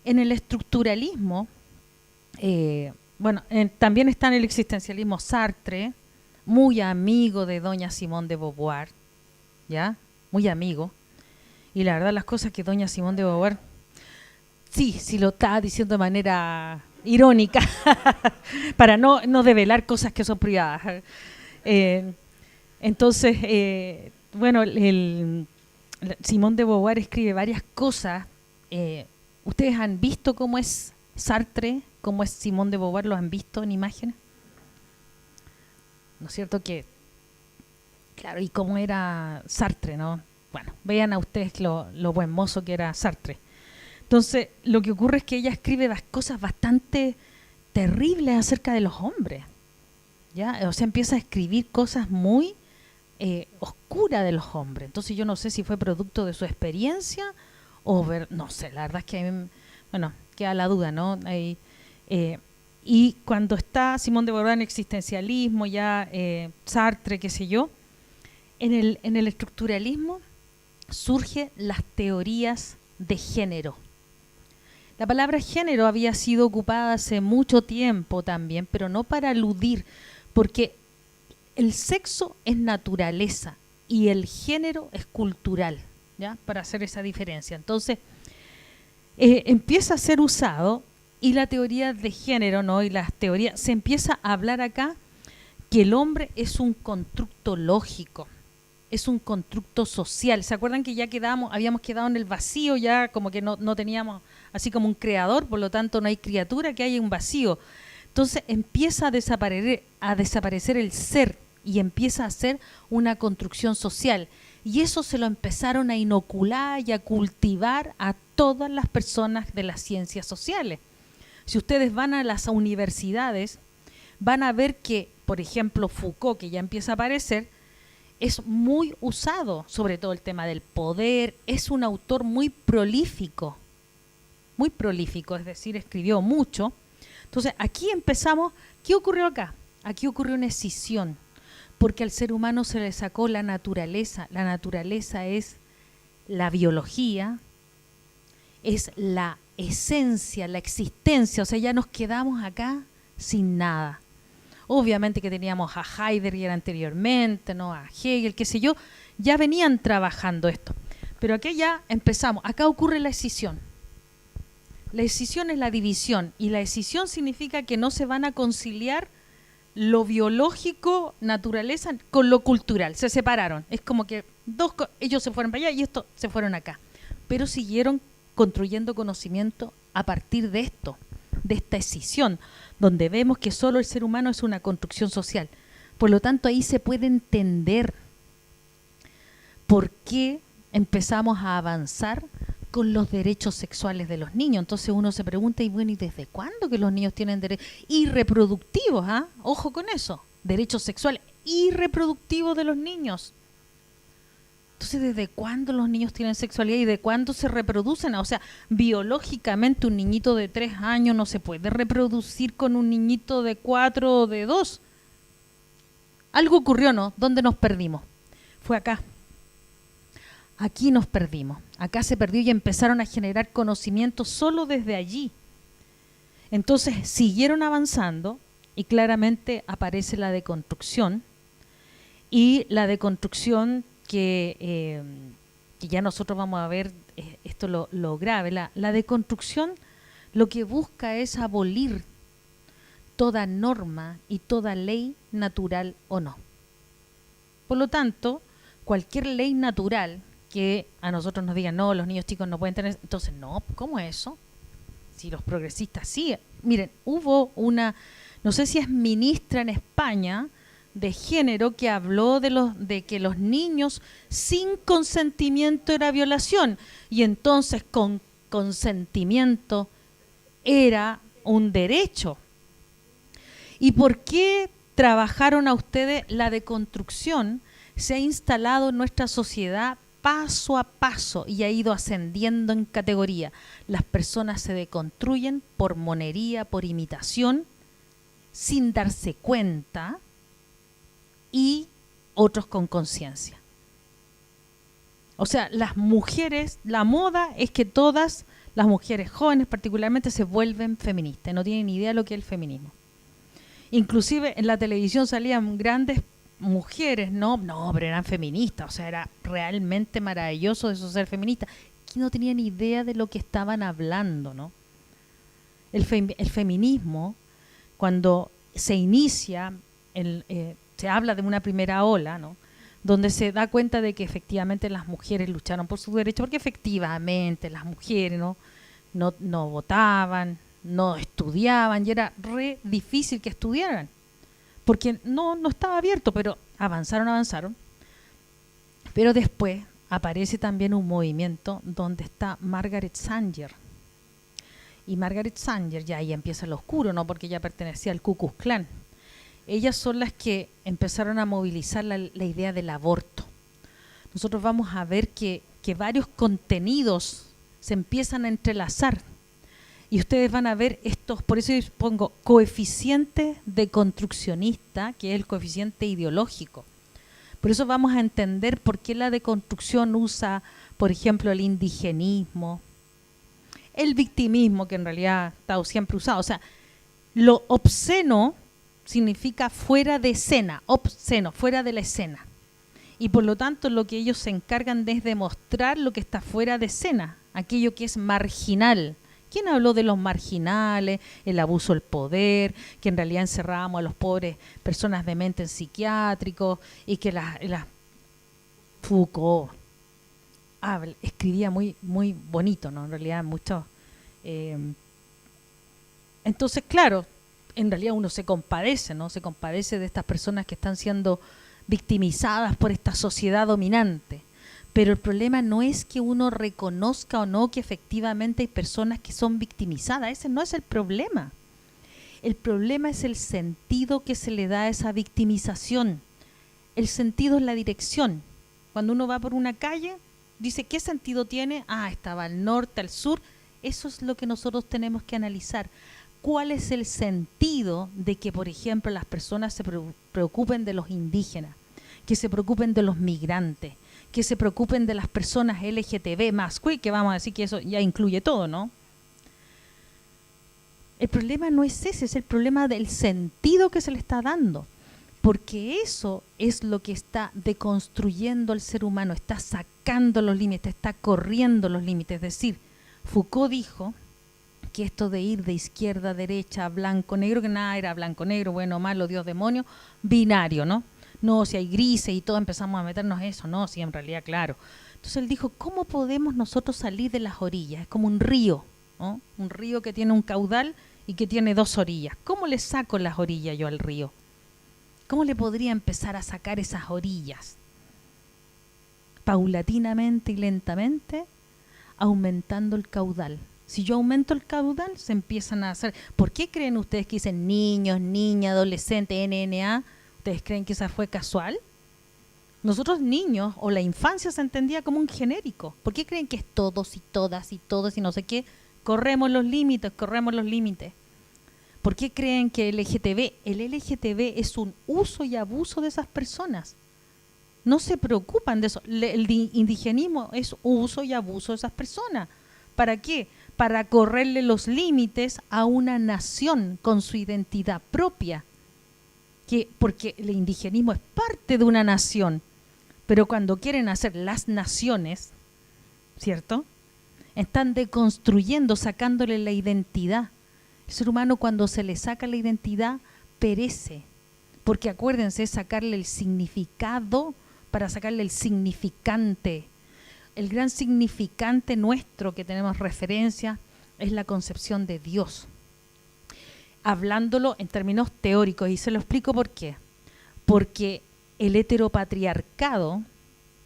En el estructuralismo, bueno, también está en el existencialismo Sartre, muy amigo de doña Simone de Beauvoir, ¿ya? Muy amigo. Y la verdad, las cosas que doña Simone de Beauvoir, sí lo está diciendo de manera irónica, para no develar cosas que son privadas. Entonces, bueno, Simone de Beauvoir escribe varias cosas. ¿Ustedes han visto cómo es Sartre, cómo es Simone de Beauvoir? ¿Lo han visto en imágenes? ¿No es cierto que, claro, y cómo era Sartre, ¿no? Bueno, vean a ustedes lo buen mozo que era Sartre. Entonces, lo que ocurre es que ella escribe cosas bastante terribles acerca de los hombres, ¿ya? O sea, empieza a escribir cosas muy oscuras de los hombres. Entonces, yo no sé si fue producto de su experiencia o no sé, la verdad es que a mí, bueno, queda la duda, ¿no? Y cuando está Simone de Beauvoir en existencialismo, ya Sartre, qué sé yo, en el estructuralismo surgen las teorías de género. La palabra género había sido ocupada hace mucho tiempo también, pero no para aludir, porque el sexo es naturaleza y el género es cultural, ¿ya? Para hacer esa diferencia. Entonces, empieza a ser usado y la teoría de género, ¿no? Y las teorías, se empieza a hablar acá que el hombre es un constructo lógico, es un constructo social. ¿Se acuerdan que ya habíamos quedado en el vacío, ya como que no teníamos así como un creador, por lo tanto no hay criatura, que hay un vacío? Entonces empieza a desaparecer el ser y empieza a ser una construcción social. Y eso se lo empezaron a inocular y a cultivar a todas las personas de las ciencias sociales. Si ustedes van a las universidades, van a ver que, por ejemplo, Foucault, que ya empieza a aparecer, es muy usado, sobre todo el tema del poder. Es un autor muy prolífico, es decir, escribió mucho. Entonces, aquí empezamos. ¿Qué ocurrió acá? Aquí ocurrió una escisión, porque al ser humano se le sacó la naturaleza. La naturaleza es la biología, es la esencia, la existencia. O sea, ya nos quedamos acá sin nada. Obviamente que teníamos a Heidegger anteriormente, ¿no? A Hegel, qué sé yo, ya venían trabajando esto. Pero aquí ya empezamos, acá ocurre la escisión. La escisión es la división, y la escisión significa que no se van a conciliar lo biológico, naturaleza, con lo cultural. Se separaron. Es como que ellos se fueron para allá y estos se fueron acá. Pero siguieron construyendo conocimiento a partir de esto, de esta escisión, donde vemos que solo el ser humano es una construcción social. Por lo tanto, ahí se puede entender por qué empezamos a avanzar con los derechos sexuales de los niños. Entonces uno se pregunta, y bueno, ¿y desde cuándo que los niños tienen derechos? Y reproductivos, ¿ah? Ojo con eso, derechos sexuales y reproductivos de los niños. Entonces, ¿desde cuándo los niños tienen sexualidad y de cuándo se reproducen? O sea, biológicamente un niñito de 3 años no se puede reproducir con un niñito de 4 o de 2. Algo ocurrió, ¿no? ¿Dónde nos perdimos? Fue acá. Aquí nos perdimos. Acá se perdió y empezaron a generar conocimiento solo desde allí. Entonces, siguieron avanzando y claramente aparece la deconstrucción. Y la deconstrucción que ya nosotros vamos a ver esto lo grave. La deconstrucción lo que busca es abolir toda norma y toda ley natural o no. Por lo tanto, cualquier ley natural que a nosotros nos digan, no, los niños chicos no pueden tener, entonces no, ¿cómo es eso? Si los progresistas sí. Miren, hubo una, no sé si es ministra en España de género, que habló de que los niños sin consentimiento era violación, y entonces con consentimiento era un derecho. ¿Y por qué trabajaron a ustedes la deconstrucción? Se ha instalado en nuestra sociedad paso a paso y ha ido ascendiendo en categoría. Las personas se deconstruyen por monería, por imitación, sin darse cuenta, y otros con conciencia. O sea, las mujeres, la moda es que todas las mujeres jóvenes particularmente se vuelven feministas, no tienen ni idea de lo que es el feminismo. Inclusive en la televisión salían grandes mujeres, no, pero eran feministas, o sea, era realmente maravilloso eso, ser feminista, que no tenían ni idea de lo que estaban hablando, ¿no? El feminismo, cuando se inicia, se habla de una primera ola, ¿no? Donde se da cuenta de que efectivamente las mujeres lucharon por sus derechos, porque efectivamente las mujeres no votaban, no estudiaban, y era re difícil que estudiaran, porque no estaba abierto, pero avanzaron. Pero después aparece también un movimiento donde está Margaret Sanger. Y Margaret Sanger, ya ahí empieza lo oscuro, ¿no? Porque ella pertenecía al Ku Klux Klan. Ellas son las que empezaron a movilizar la idea del aborto. Nosotros vamos a ver que varios contenidos se empiezan a entrelazar. Y ustedes van a ver estos, por eso yo pongo coeficiente deconstruccionista, que es el coeficiente ideológico. Por eso vamos a entender por qué la deconstrucción usa, por ejemplo, el indigenismo, el victimismo, que en realidad ha estado siempre usado. O sea, lo obsceno significa fuera de escena, obsceno, fuera de la escena. Y por lo tanto lo que ellos se encargan de es demostrar lo que está fuera de escena, aquello que es marginal. ¿Quién habló de los marginales, el abuso del poder, que en realidad encerrábamos a los pobres personas de mente en psiquiátricos, y que Foucault escribía muy, muy bonito, ¿no? En realidad mucho. Entonces, claro, en realidad uno se compadece, ¿no? Se compadece de estas personas que están siendo victimizadas por esta sociedad dominante. Pero el problema no es que uno reconozca o no que efectivamente hay personas que son victimizadas. Ese no es el problema. El problema es el sentido que se le da a esa victimización. El sentido es la dirección. Cuando uno va por una calle, dice, ¿qué sentido tiene? Ah, estaba al norte, al sur. Eso es lo que nosotros tenemos que analizar. ¿Cuál es el sentido de que, por ejemplo, las personas se preocupen de los indígenas, que se preocupen de los migrantes, que se preocupen de las personas LGTB más, que vamos a decir que eso ya incluye todo, ¿no? El problema no es ese, es el problema del sentido que se le está dando, porque eso es lo que está deconstruyendo al ser humano, está sacando los límites, está corriendo los límites. Es decir, Foucault dijo que esto de ir de izquierda a derecha, blanco, negro, que nada era blanco, negro, bueno, malo, Dios, demonio, binario, ¿no? No, si hay grises y todo, empezamos a meternos en eso, no, si en realidad, claro. Entonces él dijo, ¿cómo podemos nosotros salir de las orillas? Es como un río, ¿no? Un río que tiene un caudal y que tiene dos orillas. ¿Cómo le saco las orillas yo al río? ¿Cómo le podría empezar a sacar esas orillas? Paulatinamente y lentamente, aumentando el caudal. Si yo aumento el caudal, se empiezan a hacer... ¿Por qué creen ustedes que dicen niños, niña, adolescente, NNA? ¿Ustedes creen que esa fue casual? Nosotros niños, o la infancia se entendía como un genérico. ¿Por qué creen que es todos y todas y todos y no sé qué? Corremos los límites, corremos los límites. ¿Por qué creen que el LGTB es un uso y abuso de esas personas? No se preocupan de eso. El indigenismo es uso y abuso de esas personas. ¿Para qué? Para correrle los límites a una nación con su identidad propia. Porque el indigenismo es parte de una nación, pero cuando quieren hacer las naciones, ¿cierto?, están deconstruyendo, sacándole la identidad. El ser humano, cuando se le saca la identidad, perece, porque acuérdense, es sacarle el significado para sacarle el significante. El gran significante nuestro que tenemos referencia es la concepción de Dios, hablándolo en términos teóricos, y se lo explico por qué. Porque el heteropatriarcado,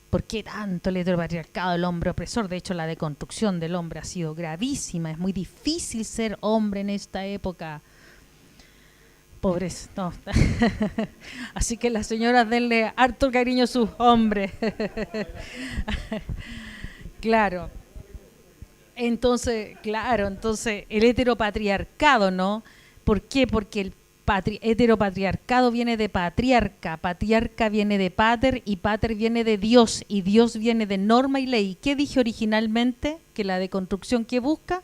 ¿por qué tanto el heteropatriarcado, el hombre opresor? De hecho, la deconstrucción del hombre ha sido gravísima, es muy difícil ser hombre en esta época. Pobres, no. Así que las señoras denle harto cariño a sus hombres. Claro. Entonces, el heteropatriarcado, ¿no? ¿Por qué? Porque el heteropatriarcado viene de patriarca, patriarca viene de pater y pater viene de Dios y Dios viene de norma y ley. ¿Qué dije originalmente? Que la deconstrucción que busca,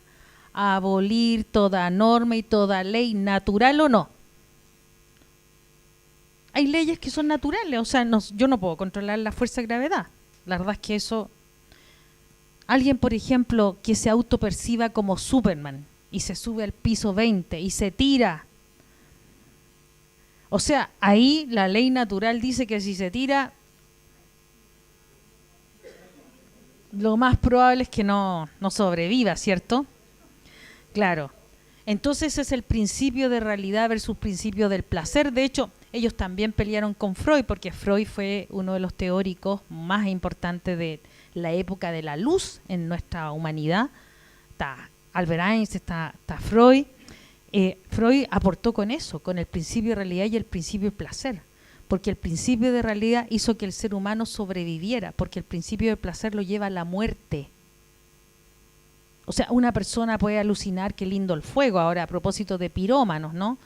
abolir toda norma y toda ley, natural o no. Hay leyes que son naturales, o sea, yo no puedo controlar la fuerza de gravedad. La verdad es que eso... Alguien, por ejemplo, que se autoperciba como Superman y se sube al piso 20 y se tira. O sea, ahí la ley natural dice que si se tira, lo más probable es que no sobreviva, ¿cierto? Claro. Entonces ese es el principio de realidad versus principio del placer. De hecho, ellos también pelearon con Freud, porque Freud fue uno de los teóricos más importantes de la época de la luz en nuestra humanidad. Está Albert Einstein, está Freud. Freud aportó con eso, con el principio de realidad y el principio de placer, porque el principio de realidad hizo que el ser humano sobreviviera, porque el principio de placer lo lleva a la muerte. O sea, una persona puede alucinar qué lindo el fuego, ahora a propósito de pirómanos, ¿no?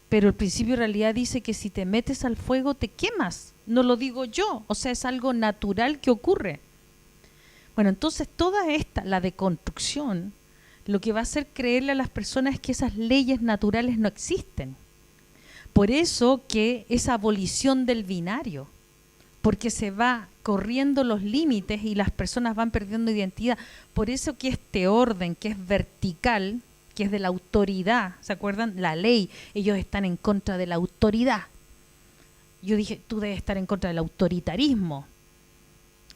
Pero el principio de realidad dice que si te metes al fuego te quemas, no lo digo yo, o sea, es algo natural que ocurre. Bueno, entonces toda la deconstrucción, lo que va a hacer creerle a las personas es que esas leyes naturales no existen. Por eso que esa abolición del binario, porque se va corriendo los límites y las personas van perdiendo identidad. Por eso que este orden, que es vertical, que es de la autoridad, ¿se acuerdan? La ley, ellos están en contra de la autoridad. Yo dije, tú debes estar en contra del autoritarismo,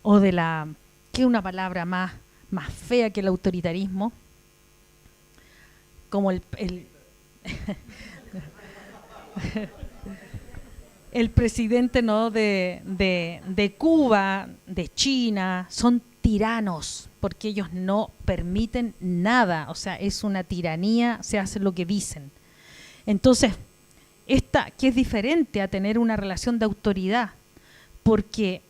o de la, ¿qué es una palabra más fea que el autoritarismo? Como el presidente, ¿no?, de Cuba, de China, son tiranos. porque ellos no permiten nada, o sea, es una tiranía, se hace lo que dicen. Entonces, esta que es diferente a tener una relación de autoridad, porque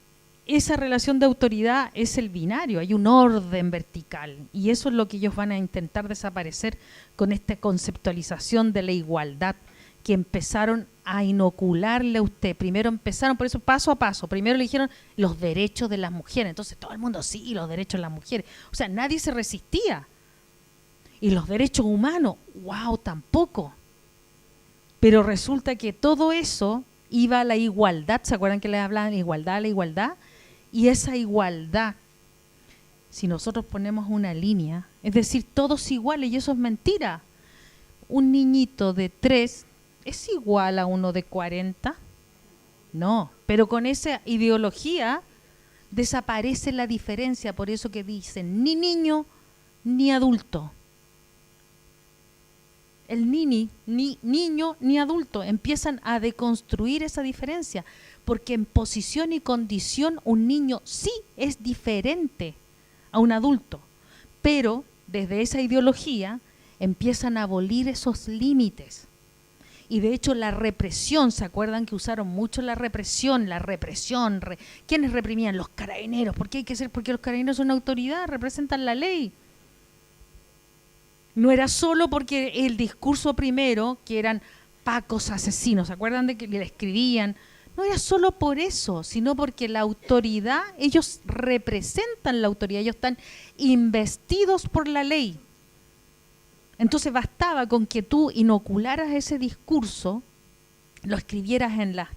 esa relación de autoridad es el binario, hay un orden vertical, y eso es lo que ellos van a intentar desaparecer con esta conceptualización de la igualdad que empezaron a inocularle a usted. Primero empezaron, por eso paso a paso, primero le dijeron los derechos de las mujeres, entonces todo el mundo sí, los derechos de las mujeres, o sea, nadie se resistía. Y los derechos humanos, wow, tampoco. Pero resulta que todo eso iba a la igualdad, ¿se acuerdan que les hablaban de igualdad, la igualdad? Y esa igualdad, si nosotros ponemos una línea, es decir, todos iguales, y eso es mentira. Un niñito de 3 es igual a uno de 40. No, pero con esa ideología desaparece la diferencia, por eso que dicen ni niño ni adulto. El ni niño ni adulto, empiezan a deconstruir esa diferencia, porque en posición y condición un niño sí es diferente a un adulto, pero desde esa ideología empiezan a abolir esos límites. Y de hecho la represión, ¿se acuerdan que usaron mucho la represión? ¿Quiénes reprimían? Los carabineros. ¿Por qué hay que ser? Porque los carabineros son una autoridad, representan la ley. No era solo porque el discurso primero, que eran pacos asesinos, ¿se acuerdan de que le escribían? No era solo por eso, sino porque la autoridad, ellos representan la autoridad, ellos están investidos por la ley. Entonces bastaba con que tú inocularas ese discurso, lo escribieras en las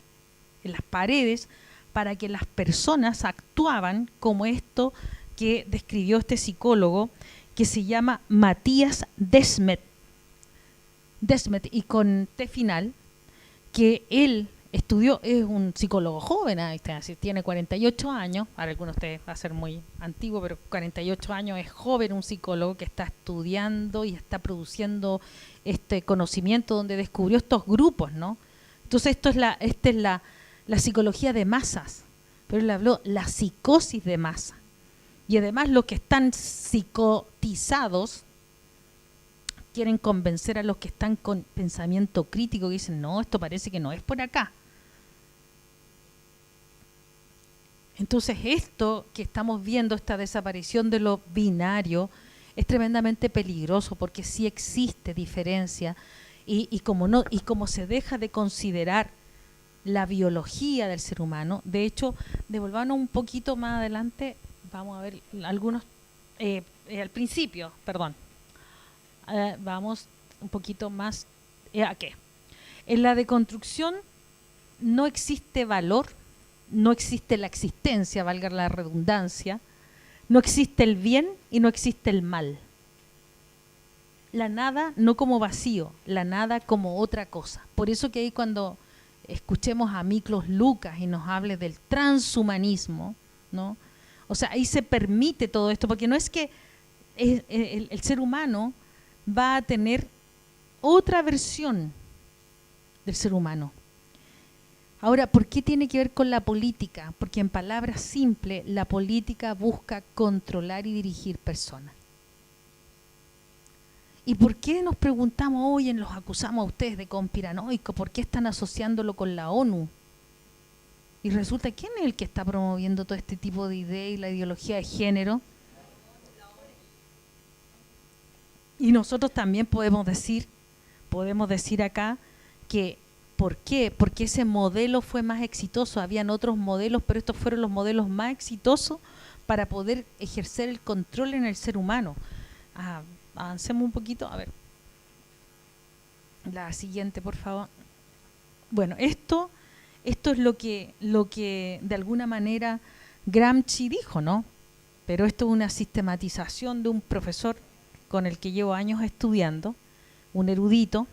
paredes, para que las personas actuaban como esto que describió este psicólogo, que se llama Matías Desmet, y con T final, que él estudió, es un psicólogo joven, tiene 48 años, para algunos de ustedes va a ser muy antiguo, pero 48 años es joven, un psicólogo que está estudiando y está produciendo este conocimiento donde descubrió estos grupos, ¿no? Entonces esta es la psicología de masas, pero él habló la psicosis de masa. Y además los que están psicotizados quieren convencer a los que están con pensamiento crítico, que dicen, no, esto parece que no es por acá. Entonces esto que estamos viendo, esta desaparición de lo binario, es tremendamente peligroso porque sí existe diferencia y como se deja de considerar la biología del ser humano. De hecho, devolvámonos un poquito más adelante, vamos a ver algunos, al principio, perdón, vamos un poquito más, ¿a qué? En la deconstrucción no existe valor, no existe la existencia, valga la redundancia, no existe el bien y no existe el mal. La nada no como vacío, la nada como otra cosa. Por eso que ahí cuando escuchemos a Miklos Lukács y nos hable del transhumanismo, ¿no? O sea, ahí se permite todo esto, porque no es que el ser humano va a tener otra versión del ser humano. Ahora, ¿por qué tiene que ver con la política? Porque en palabras simples, la política busca controlar y dirigir personas. ¿Y por qué nos preguntamos hoy, los acusamos a ustedes de conspiranoicos? ¿Por qué están asociándolo con la ONU? Y resulta, ¿quién es el que está promoviendo todo este tipo de ideas y la ideología de género? Y nosotros también podemos decir acá que ¿por qué? Porque ese modelo fue más exitoso. Habían otros modelos, pero estos fueron los modelos más exitosos para poder ejercer el control en el ser humano. Avancemos un poquito, a ver. La siguiente, por favor. Bueno, esto es lo que de alguna manera Gramsci dijo, ¿no? Pero esto es una sistematización de un profesor con el que llevo años estudiando, un erudito,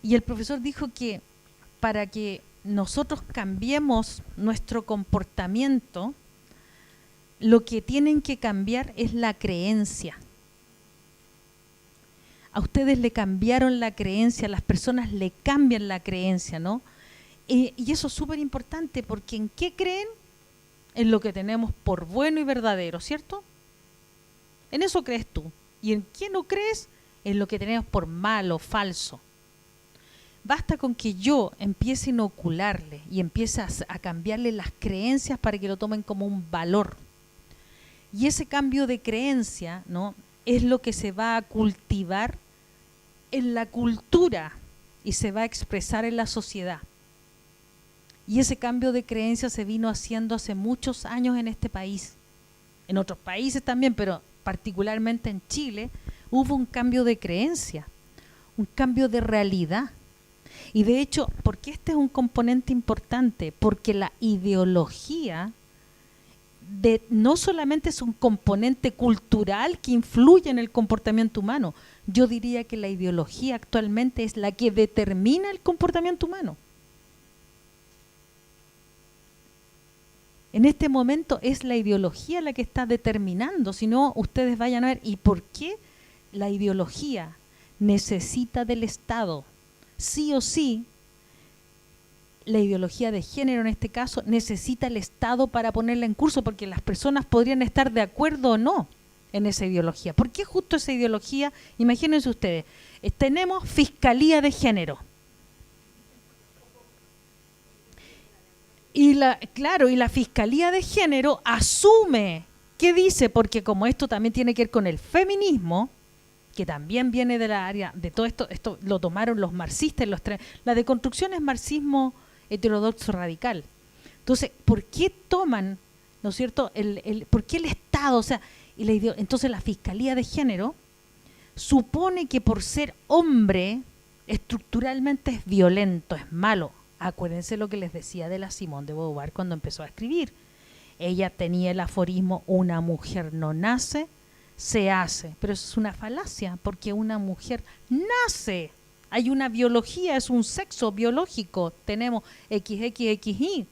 y el profesor dijo que para que nosotros cambiemos nuestro comportamiento, lo que tienen que cambiar es la creencia. A ustedes le cambiaron la creencia, a las personas le cambian la creencia, ¿no? Y eso es súper importante, porque ¿en qué creen? En lo que tenemos por bueno y verdadero, ¿cierto? En eso crees tú. ¿Y en qué no crees? En lo que tenemos por malo, falso. Basta con que yo empiece a inocularle y empiece a cambiarle las creencias para que lo tomen como un valor. Y ese cambio de creencia, ¿no?, es lo que se va a cultivar en la cultura y se va a expresar en la sociedad. Y ese cambio de creencia se vino haciendo hace muchos años en este país. En otros países también, pero particularmente en Chile, hubo un cambio de creencia, un cambio de realidad. Y de hecho, ¿por qué este es un componente importante? Porque la ideología no solamente es un componente cultural que influye en el comportamiento humano, yo diría que la ideología actualmente es la que determina el comportamiento humano. En este momento es la ideología la que está determinando, si no ustedes vayan a ver, ¿y por qué la ideología necesita del Estado? Sí o sí, la ideología de género en este caso necesita el Estado para ponerla en curso, porque las personas podrían estar de acuerdo o no en esa ideología. ¿Por qué justo esa ideología? Imagínense ustedes, tenemos Fiscalía de Género. Y la Fiscalía de Género asume, ¿qué dice? Porque como esto también tiene que ver con el feminismo, que también viene de la área de todo esto lo tomaron los marxistas, la deconstrucción es marxismo heterodoxo radical. Entonces, ¿por qué toman, ¿no es cierto?, por qué el Estado? O sea, entonces la Fiscalía de Género supone que por ser hombre estructuralmente es violento, es malo. Acuérdense lo que les decía de la Simone de Beauvoir cuando empezó a escribir. Ella tenía el aforismo, una mujer no nace, se hace. Pero eso es una falacia, porque una mujer nace. Hay una biología, es un sexo biológico. Tenemos XXXY.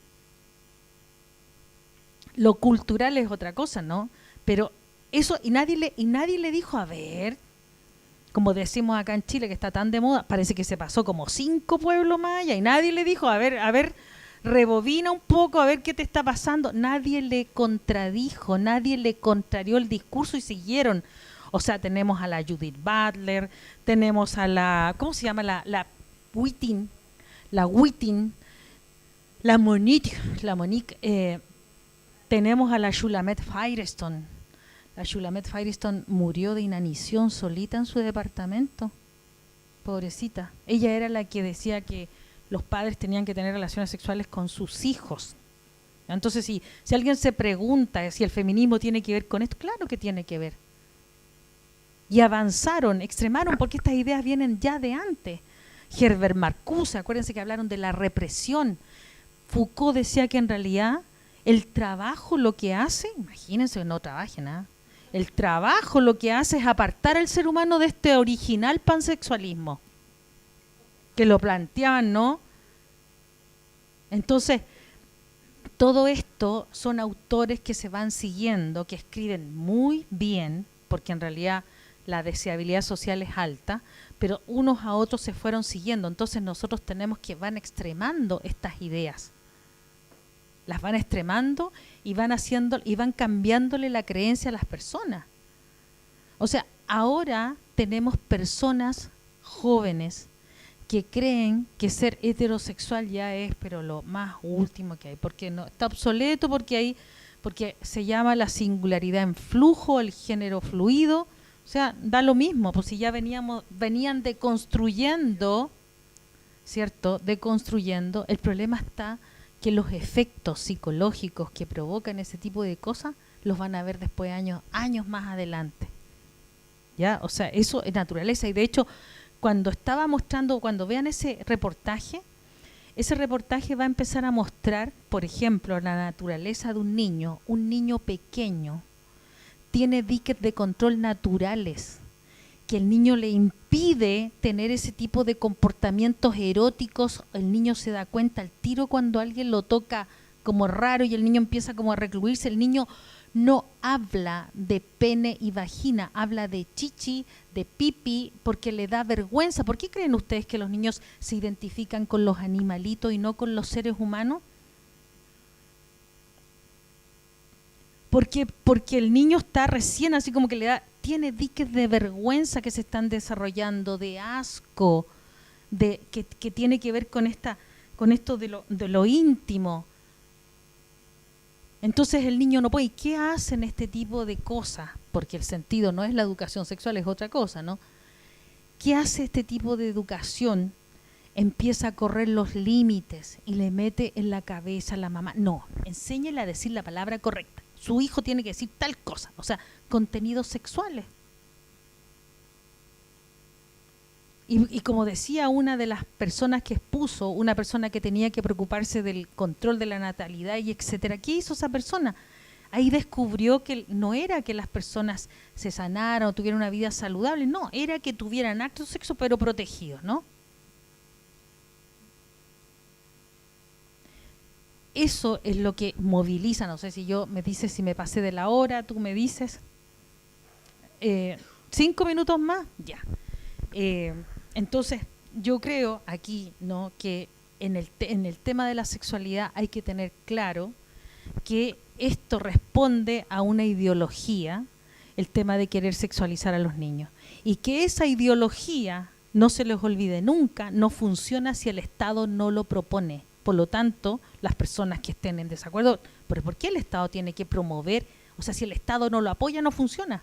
Lo cultural es otra cosa, ¿no? Pero eso, y nadie le dijo, a ver, como decimos acá en Chile, que está tan de moda, parece que se pasó como 5 pueblos más allá, y nadie le dijo, a ver, rebobina un poco, a ver qué te está pasando. Nadie le contradijo, nadie le contrarió el discurso y siguieron. O sea, tenemos a la Judith Butler, tenemos a la, ¿cómo se llama? La Whiting, la Monique, tenemos a la Shulamit Firestone. La Shulamit Firestone murió de inanición solita en su departamento. Pobrecita. Ella era la que decía que los padres tenían que tener relaciones sexuales con sus hijos. Entonces, si alguien se pregunta si el feminismo tiene que ver con esto, claro que tiene que ver. Y avanzaron, extremaron, porque estas ideas vienen ya de antes. Herbert Marcuse, acuérdense que hablaron de la represión. Foucault decía que en realidad el trabajo lo que hace, imagínense que no trabajen, ¿ah? El trabajo lo que hace es apartar al ser humano de este original pansexualismo, que lo planteaban, ¿no? Entonces, todo esto son autores que se van siguiendo, que escriben muy bien, porque en realidad la deseabilidad social es alta, pero unos a otros se fueron siguiendo. Entonces nosotros tenemos que van extremando estas ideas. Las van extremando y van cambiándole la creencia a las personas. O sea, ahora tenemos personas jóvenes que creen que ser heterosexual ya es, pero lo más último que hay, porque no está obsoleto, porque se llama la singularidad en flujo, el género fluido. O sea, da lo mismo, pues si ya venían deconstruyendo, ¿cierto? Deconstruyendo. El problema está que los efectos psicológicos que provocan ese tipo de cosas los van a ver después años más adelante. ¿Ya? O sea, eso es naturaleza. Y de hecho, cuando vean ese reportaje va a empezar a mostrar, por ejemplo, la naturaleza de un niño pequeño, tiene diques de control naturales, que el niño le impide tener ese tipo de comportamientos eróticos. El niño se da cuenta al tiro cuando alguien lo toca como raro y el niño empieza como a recluirse. El niño no habla de pene y vagina, habla de chichi, de pipi, porque le da vergüenza. ¿Por qué creen ustedes que los niños se identifican con los animalitos y no con los seres humanos? Porque el niño está recién, así como que tiene diques de vergüenza que se están desarrollando, de asco, que tiene que ver con esto de lo íntimo. Entonces el niño no puede. ¿Y qué hacen este tipo de cosas? Porque el sentido no es la educación sexual, es otra cosa, ¿no? ¿Qué hace este tipo de educación? Empieza a correr los límites y le mete en la cabeza a la mamá. No, enséñele a decir la palabra correcta. Su hijo tiene que decir tal cosa, o sea, contenidos sexuales. Y como decía una de las personas que expuso, una persona que tenía que preocuparse del control de la natalidad y etcétera, ¿qué hizo esa persona? Ahí descubrió que no era que las personas se sanaran o tuvieran una vida saludable, no, era que tuvieran actos de sexo pero protegidos, ¿no? Eso es lo que moviliza, no sé si me dices si me pasé de la hora, tú me dices, 5 minutos más, ya. Entonces, yo creo aquí, ¿no?, que en el tema de la sexualidad hay que tener claro que esto responde a una ideología, el tema de querer sexualizar a los niños, y que esa ideología, no se les olvide nunca, no funciona si el Estado no lo propone. Por lo tanto, las personas que estén en desacuerdo, ¿pero por qué el Estado tiene que promover? O sea, si el Estado no lo apoya, no funciona.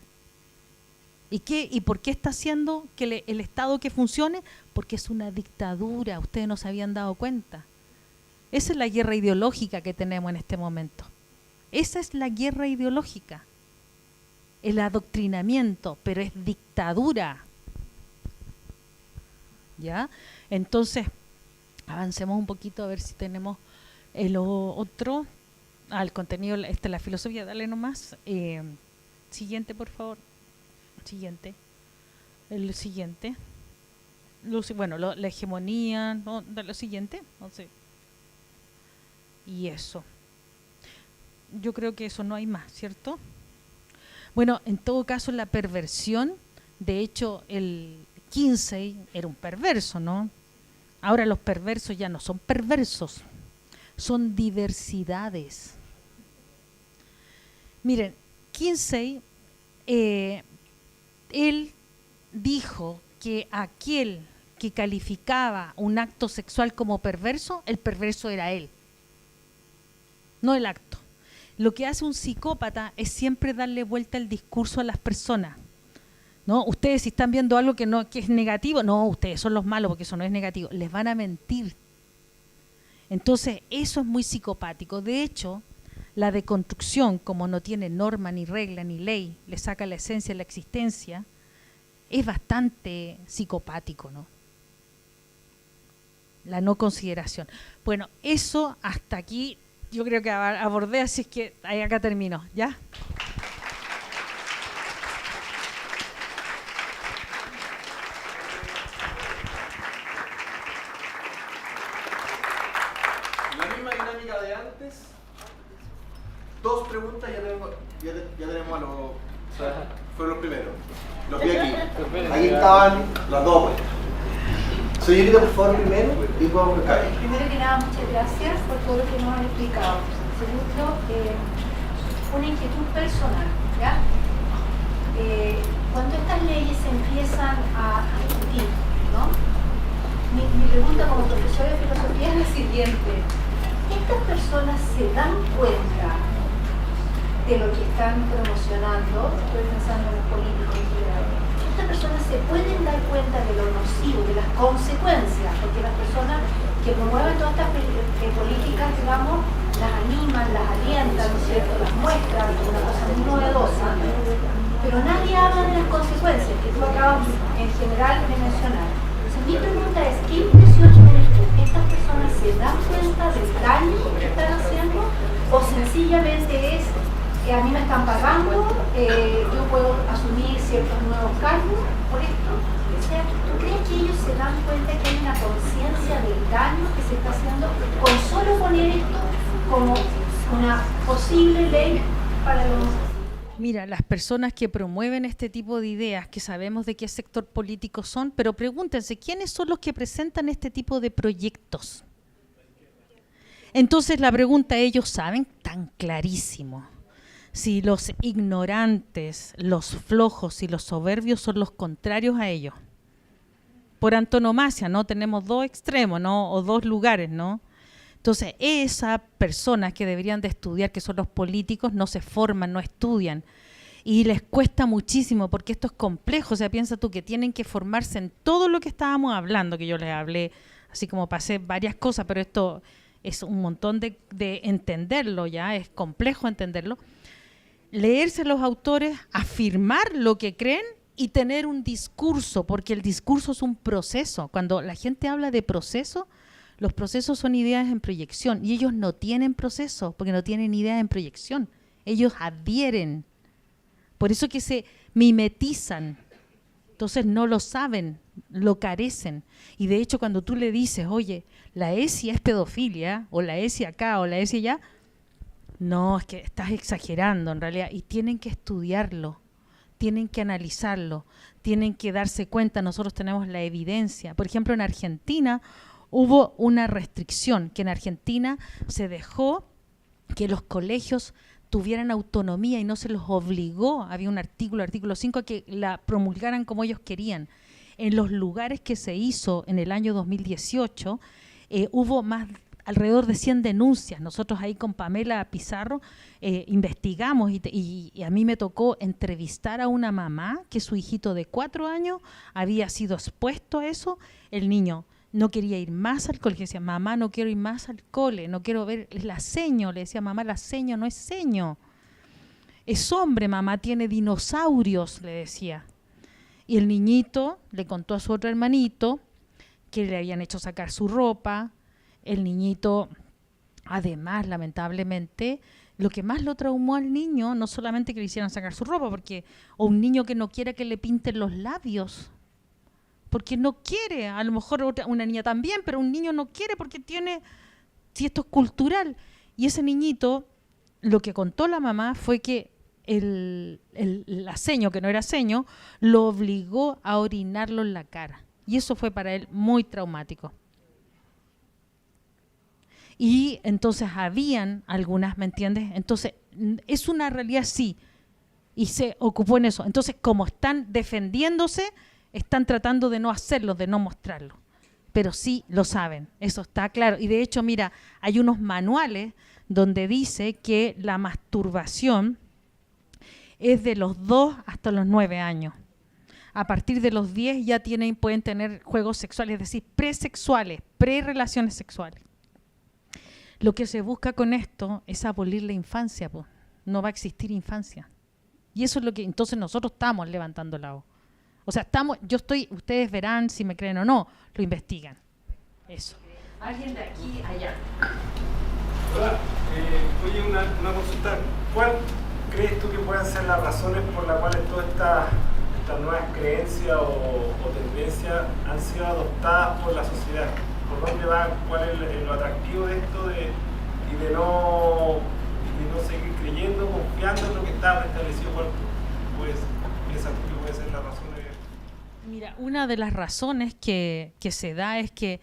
¿Y por qué está haciendo que el Estado que funcione? Porque es una dictadura, ustedes no se habían dado cuenta. Esa es la guerra ideológica que tenemos en este momento. Esa es la guerra ideológica. El adoctrinamiento, pero es dictadura. ¿Ya? Entonces, avancemos un poquito a ver si tenemos el otro. El contenido, la filosofía, dale nomás. Siguiente, por favor. Siguiente. El siguiente. La hegemonía, ¿no? Lo siguiente. No sé. Y eso. Yo creo que eso no hay más, ¿cierto? Bueno, en todo caso, la perversión, de hecho, el Kinsey era un perverso, ¿no? Ahora los perversos ya no son perversos, son diversidades. Miren, Kinsey, él dijo que aquel que calificaba un acto sexual como perverso, el perverso era él, no el acto. Lo que hace un psicópata es siempre darle vuelta el discurso a las personas. ¿No? Ustedes si están viendo algo que es negativo, no, ustedes son los malos porque eso no es negativo, les van a mentir. Entonces, eso es muy psicopático. De hecho, la deconstrucción, como no tiene norma, ni regla, ni ley, le saca la esencia de la existencia, es bastante psicopático, ¿no? La no consideración. Bueno, eso hasta aquí yo creo que abordé, así es que acá termino, ¿ya? De antes, 2 preguntas, ya tenemos a los, o sea, fueron los primeros, los vi aquí, ahí estaban las 2 vueltas. Señorita, por favor, primero, y podemos buscar. Primero que nada, muchas gracias por todo lo que nos han explicado. Segundo, una inquietud personal, ¿ya? Cuando estas leyes se empiezan a discutir, ¿no? Mi pregunta como profesora de filosofía es la siguiente. ¿Estas personas se dan cuenta de lo que están promocionando? Estoy pensando en los políticos en general. Estas personas se pueden dar cuenta de lo nocivo, de las consecuencias, porque las personas que promueven todas estas políticas, digamos, las animan, las alientan, ¿no es cierto?, las muestran como una cosa muy novedosa, pero nadie habla de las consecuencias que tú acabas en general de mencionar. Entonces, mi pregunta es, ¿qué impresión tienes tú? ¿Estas personas se dan cuenta del daño que están haciendo? ¿O sencillamente es, a mí me están pagando, yo puedo asumir ciertos nuevos cargos por esto? O sea, ¿tú crees que ellos se dan cuenta que hay una conciencia del daño que se está haciendo con solo poner esto como una posible ley para los... Mira, las personas que promueven este tipo de ideas, que sabemos de qué sector político son, pero pregúntense, ¿quiénes son los que presentan este tipo de proyectos? Entonces la pregunta, ellos saben, tan clarísimo. si los ignorantes, los flojos y los soberbios son los contrarios a ellos. Por antonomasia, ¿no? Tenemos dos extremos, ¿no? O dos lugares, ¿no? Entonces, esas personas que deberían de estudiar, que son los políticos, no se forman, no estudian. Y les cuesta muchísimo porque esto es complejo. O sea, piensa tú que tienen que formarse en todo lo que estábamos hablando, que yo les hablé, así como pasé varias cosas, pero esto es un montón de entenderlo ya, es complejo entenderlo. Leerse los autores, afirmar lo que creen y tener un discurso, porque el discurso es un proceso. Cuando la gente habla de proceso, los procesos son ideas en proyección y ellos no tienen proceso porque no tienen ideas en proyección. Ellos adhieren. Por eso que se mimetizan. Entonces no lo saben, lo carecen. Y de hecho cuando tú le dices, oye, la ESI es pedofilia, o la ESI acá, o la ESI allá, no, es que estás exagerando en realidad. Y tienen que estudiarlo, tienen que analizarlo, tienen que darse cuenta. Nosotros tenemos la evidencia. Por ejemplo, en Argentina hubo una restricción, que en Argentina se dejó que los colegios tuvieran autonomía y no se los obligó, había un artículo 5, a que la promulgaran como ellos querían. En los lugares que se hizo en el año 2018, hubo alrededor de 100 denuncias. Nosotros ahí con Pamela Pizarro investigamos y a mí me tocó entrevistar a una mamá que su hijito de 4 años había sido expuesto a eso. El niño no quería ir más al cole, decía, mamá, no quiero ir más al cole, no quiero ver la seño, le decía, mamá, la seño no es seño, es hombre, mamá, tiene dinosaurios, le decía. Y el niñito le contó a su otro hermanito que le habían hecho sacar su ropa. El niñito, además, lamentablemente, lo que más lo traumó al niño, no solamente que le hicieran sacar su ropa, o un niño que no quiera que le pinten los labios, porque no quiere, a lo mejor una niña también, pero un niño no quiere porque si esto es cultural. Y ese niñito, lo que contó la mamá fue que la seño, que no era seño, lo obligó a orinarlo en la cara. Y eso fue para él muy traumático. Y entonces habían algunas, ¿me entiendes? Entonces, es una realidad, sí, y se ocupó en eso. Entonces, como están defendiéndose, están tratando de no hacerlo, de no mostrarlo. Pero sí lo saben, eso está claro. Y de hecho, mira, hay unos manuales donde dice que la masturbación es de los 2 hasta los 9 años. A partir de los 10 ya pueden tener juegos sexuales, es decir, presexuales, prerelaciones sexuales. Lo que se busca con esto es abolir la infancia, pues. No va a existir infancia. Y eso es lo que entonces nosotros estamos levantando la voz. O sea, ustedes verán si me creen o no, lo investigan. Eso. Alguien de aquí allá. Hola, oye, una consulta. ¿Cuál crees tú que pueden ser las razones por las cuales todas estas nuevas creencias o tendencias han sido adoptadas por la sociedad? ¿Por dónde va? ¿Cuál es lo atractivo de esto y de no seguir creyendo, confiando en lo que está establecido? ¿Cuál piensas tú que puede ser la razón? Mira, una de las razones que se da es que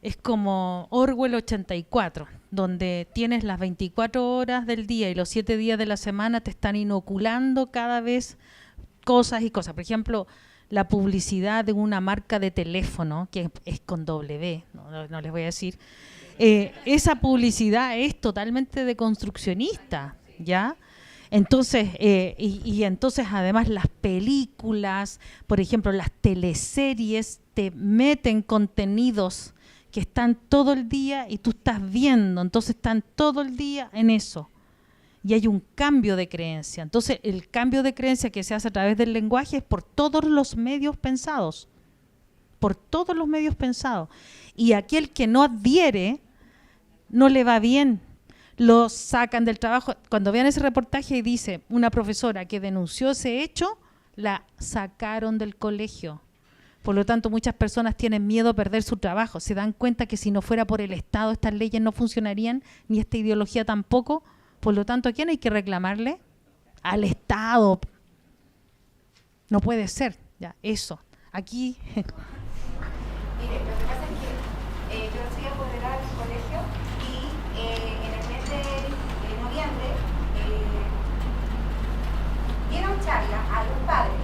es como Orwell 84, donde tienes las 24 horas del día y los 7 días de la semana te están inoculando cada vez cosas y cosas. Por ejemplo, la publicidad de una marca de teléfono, que es con W, no les voy a decir, esa publicidad es totalmente deconstruccionista, ¿ya? Entonces, y entonces además las películas, por ejemplo, las teleseries te meten contenidos que están todo el día y tú estás viendo, entonces están todo el día en eso. Y hay un cambio de creencia. Entonces, el cambio de creencia que se hace a través del lenguaje es por todos los medios pensados. Por todos los medios pensados. Y aquel que no adhiere, no le va bien. Lo sacan del trabajo. Cuando vean ese reportaje y dice una profesora que denunció ese hecho, la sacaron del colegio. Por lo tanto, muchas personas tienen miedo a perder su trabajo. Se dan cuenta que si no fuera por el Estado, estas leyes no funcionarían, ni esta ideología tampoco. Por lo tanto, ¿a quién hay que reclamarle? Al Estado. No puede ser. Ya, eso. Aquí. Mire, lo que pasa es que yo soy apoderada del colegio y en el mes de noviembre dieron charlas a los padres,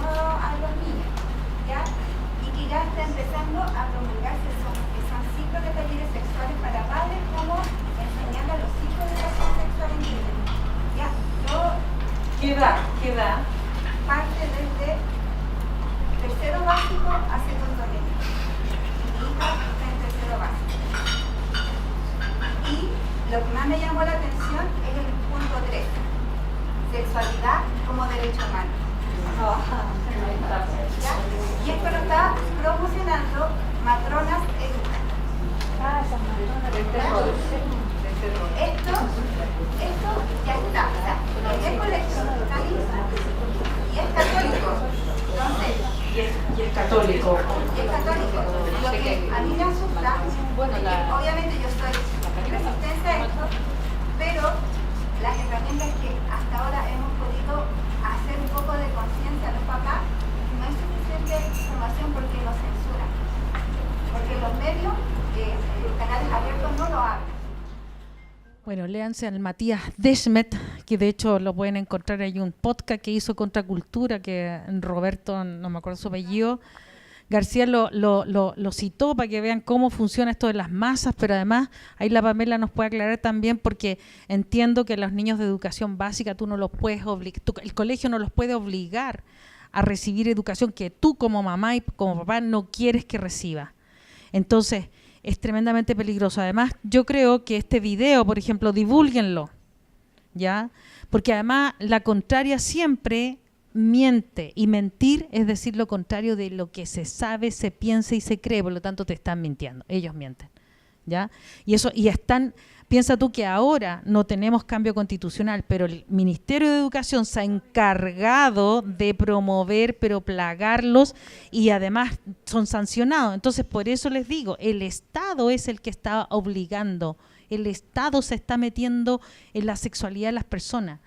no a los niños, ¿ya? Y que ya está empezando a promulgarse esos ciclos de talleres sexuales para padres, como enseñando a los hijos de educación sexual en Chile. ¿Ya? ¿Qué edad? Parte desde tercero básico a segundo medio. Mi hija está en tercero básico. Y lo que más me llamó la atención es el punto 3. Sexualidad como derecho humano. ¿Ya? Y esto lo está promocionando Matronas Educan. Esto ya está. O sea, en el colegio y es católico. Entonces, Y es católico. Lo que a mí me asusta, obviamente yo soy resistente a esto, pero las herramientas que hasta ahora hemos podido hacer un poco de conciencia a los papás, no es suficiente información porque nos censuran. Porque los medios, los canales abiertos no lo hablan. Bueno, léanse al Matías Desmet, que de hecho lo pueden encontrar, hay un podcast que hizo Contracultura, que Roberto, no me acuerdo su apellido, García lo citó para que vean cómo funciona esto de las masas, pero además ahí la Pamela nos puede aclarar también, porque entiendo que los niños de educación básica tú no los puedes obligar, el colegio no los puede obligar a recibir educación que tú como mamá y como papá no quieres que reciba. Entonces, es tremendamente peligroso. Además, yo creo que este video, por ejemplo, divúlguenlo, ¿ya? Porque además la contraria siempre miente, y mentir es decir lo contrario de lo que se sabe, se piensa y se cree, por lo tanto te están mintiendo, ellos mienten, ¿ya? Piensa tú que ahora no tenemos cambio constitucional, pero el Ministerio de Educación se ha encargado de promover, pero plagarlos, y además son sancionados. Entonces, por eso les digo, el Estado es el que está obligando, el Estado se está metiendo en la sexualidad de las personas.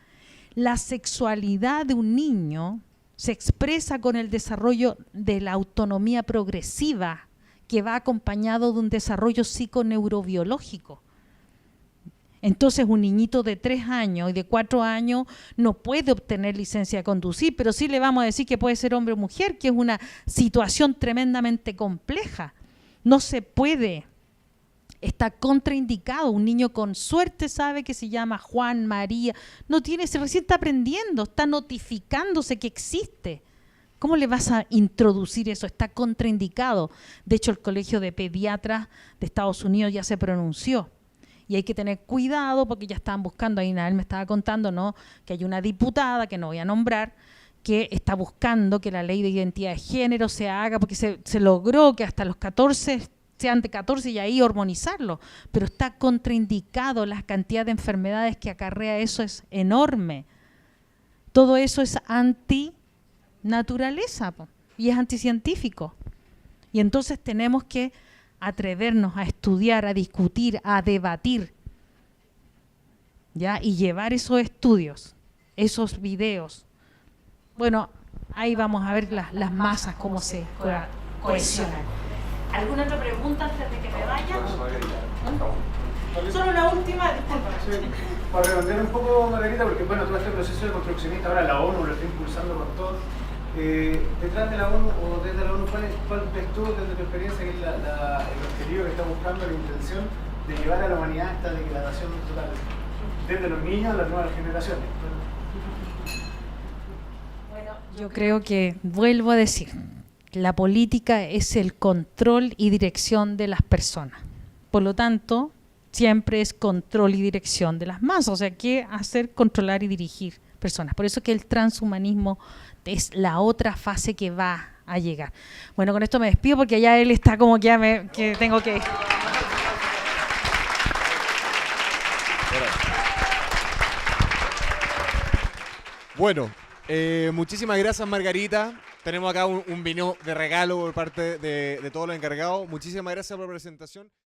La sexualidad de un niño se expresa con el desarrollo de la autonomía progresiva, que va acompañado de un desarrollo psiconeurobiológico. Entonces un niñito de 3 años y de 4 años no puede obtener licencia de conducir, pero sí le vamos a decir que puede ser hombre o mujer, que es una situación tremendamente compleja. No se puede, está contraindicado. Un niño con suerte sabe que se llama Juan, María, no tiene, se recién está aprendiendo, está notificándose que existe. ¿Cómo le vas a introducir eso? Está contraindicado. De hecho, el Colegio de Pediatras de Estados Unidos ya se pronunció. Y hay que tener cuidado porque ya estaban buscando, ahí Nael me estaba contando, ¿no?, que hay una diputada, que no voy a nombrar, que está buscando que la ley de identidad de género se haga, porque se logró que hasta los 14, sean de 14 y ahí hormonizarlo, pero está contraindicado, la cantidad de enfermedades que acarrea eso es enorme. Todo eso es antinaturaleza y es anticientífico. Y entonces tenemos que atrevernos a estudiar, a discutir, a debatir, ¿ya? Y llevar esos estudios, esos videos. Bueno, ahí vamos a ver las masas, cómo se cohesionan. ¿Alguna otra pregunta antes de que me vaya? Solo la última, disculpa. Sí, para redondear un poco, Margarita, porque bueno, todo este proceso de construccionista, ahora la ONU lo está impulsando con todo. Detrás de la ONU, o desde la ONU, ¿cuál ves tú, desde tu experiencia, que es el objetivo que está buscando, la intención de llevar a la humanidad a esta degradación total? Desde los niños a las nuevas generaciones. Bueno, yo creo que, vuelvo a decir, la política es el control y dirección de las personas. Por lo tanto, siempre es control y dirección de las masas. O sea, ¿qué hacer? Controlar y dirigir personas. Por eso que el transhumanismo es la otra fase que va a llegar. Bueno, con esto me despido porque ya él está como que ya que tengo que... Bueno, muchísimas gracias, Margarita. Tenemos acá un vino de regalo por parte de todos los encargados. Muchísimas gracias por la presentación.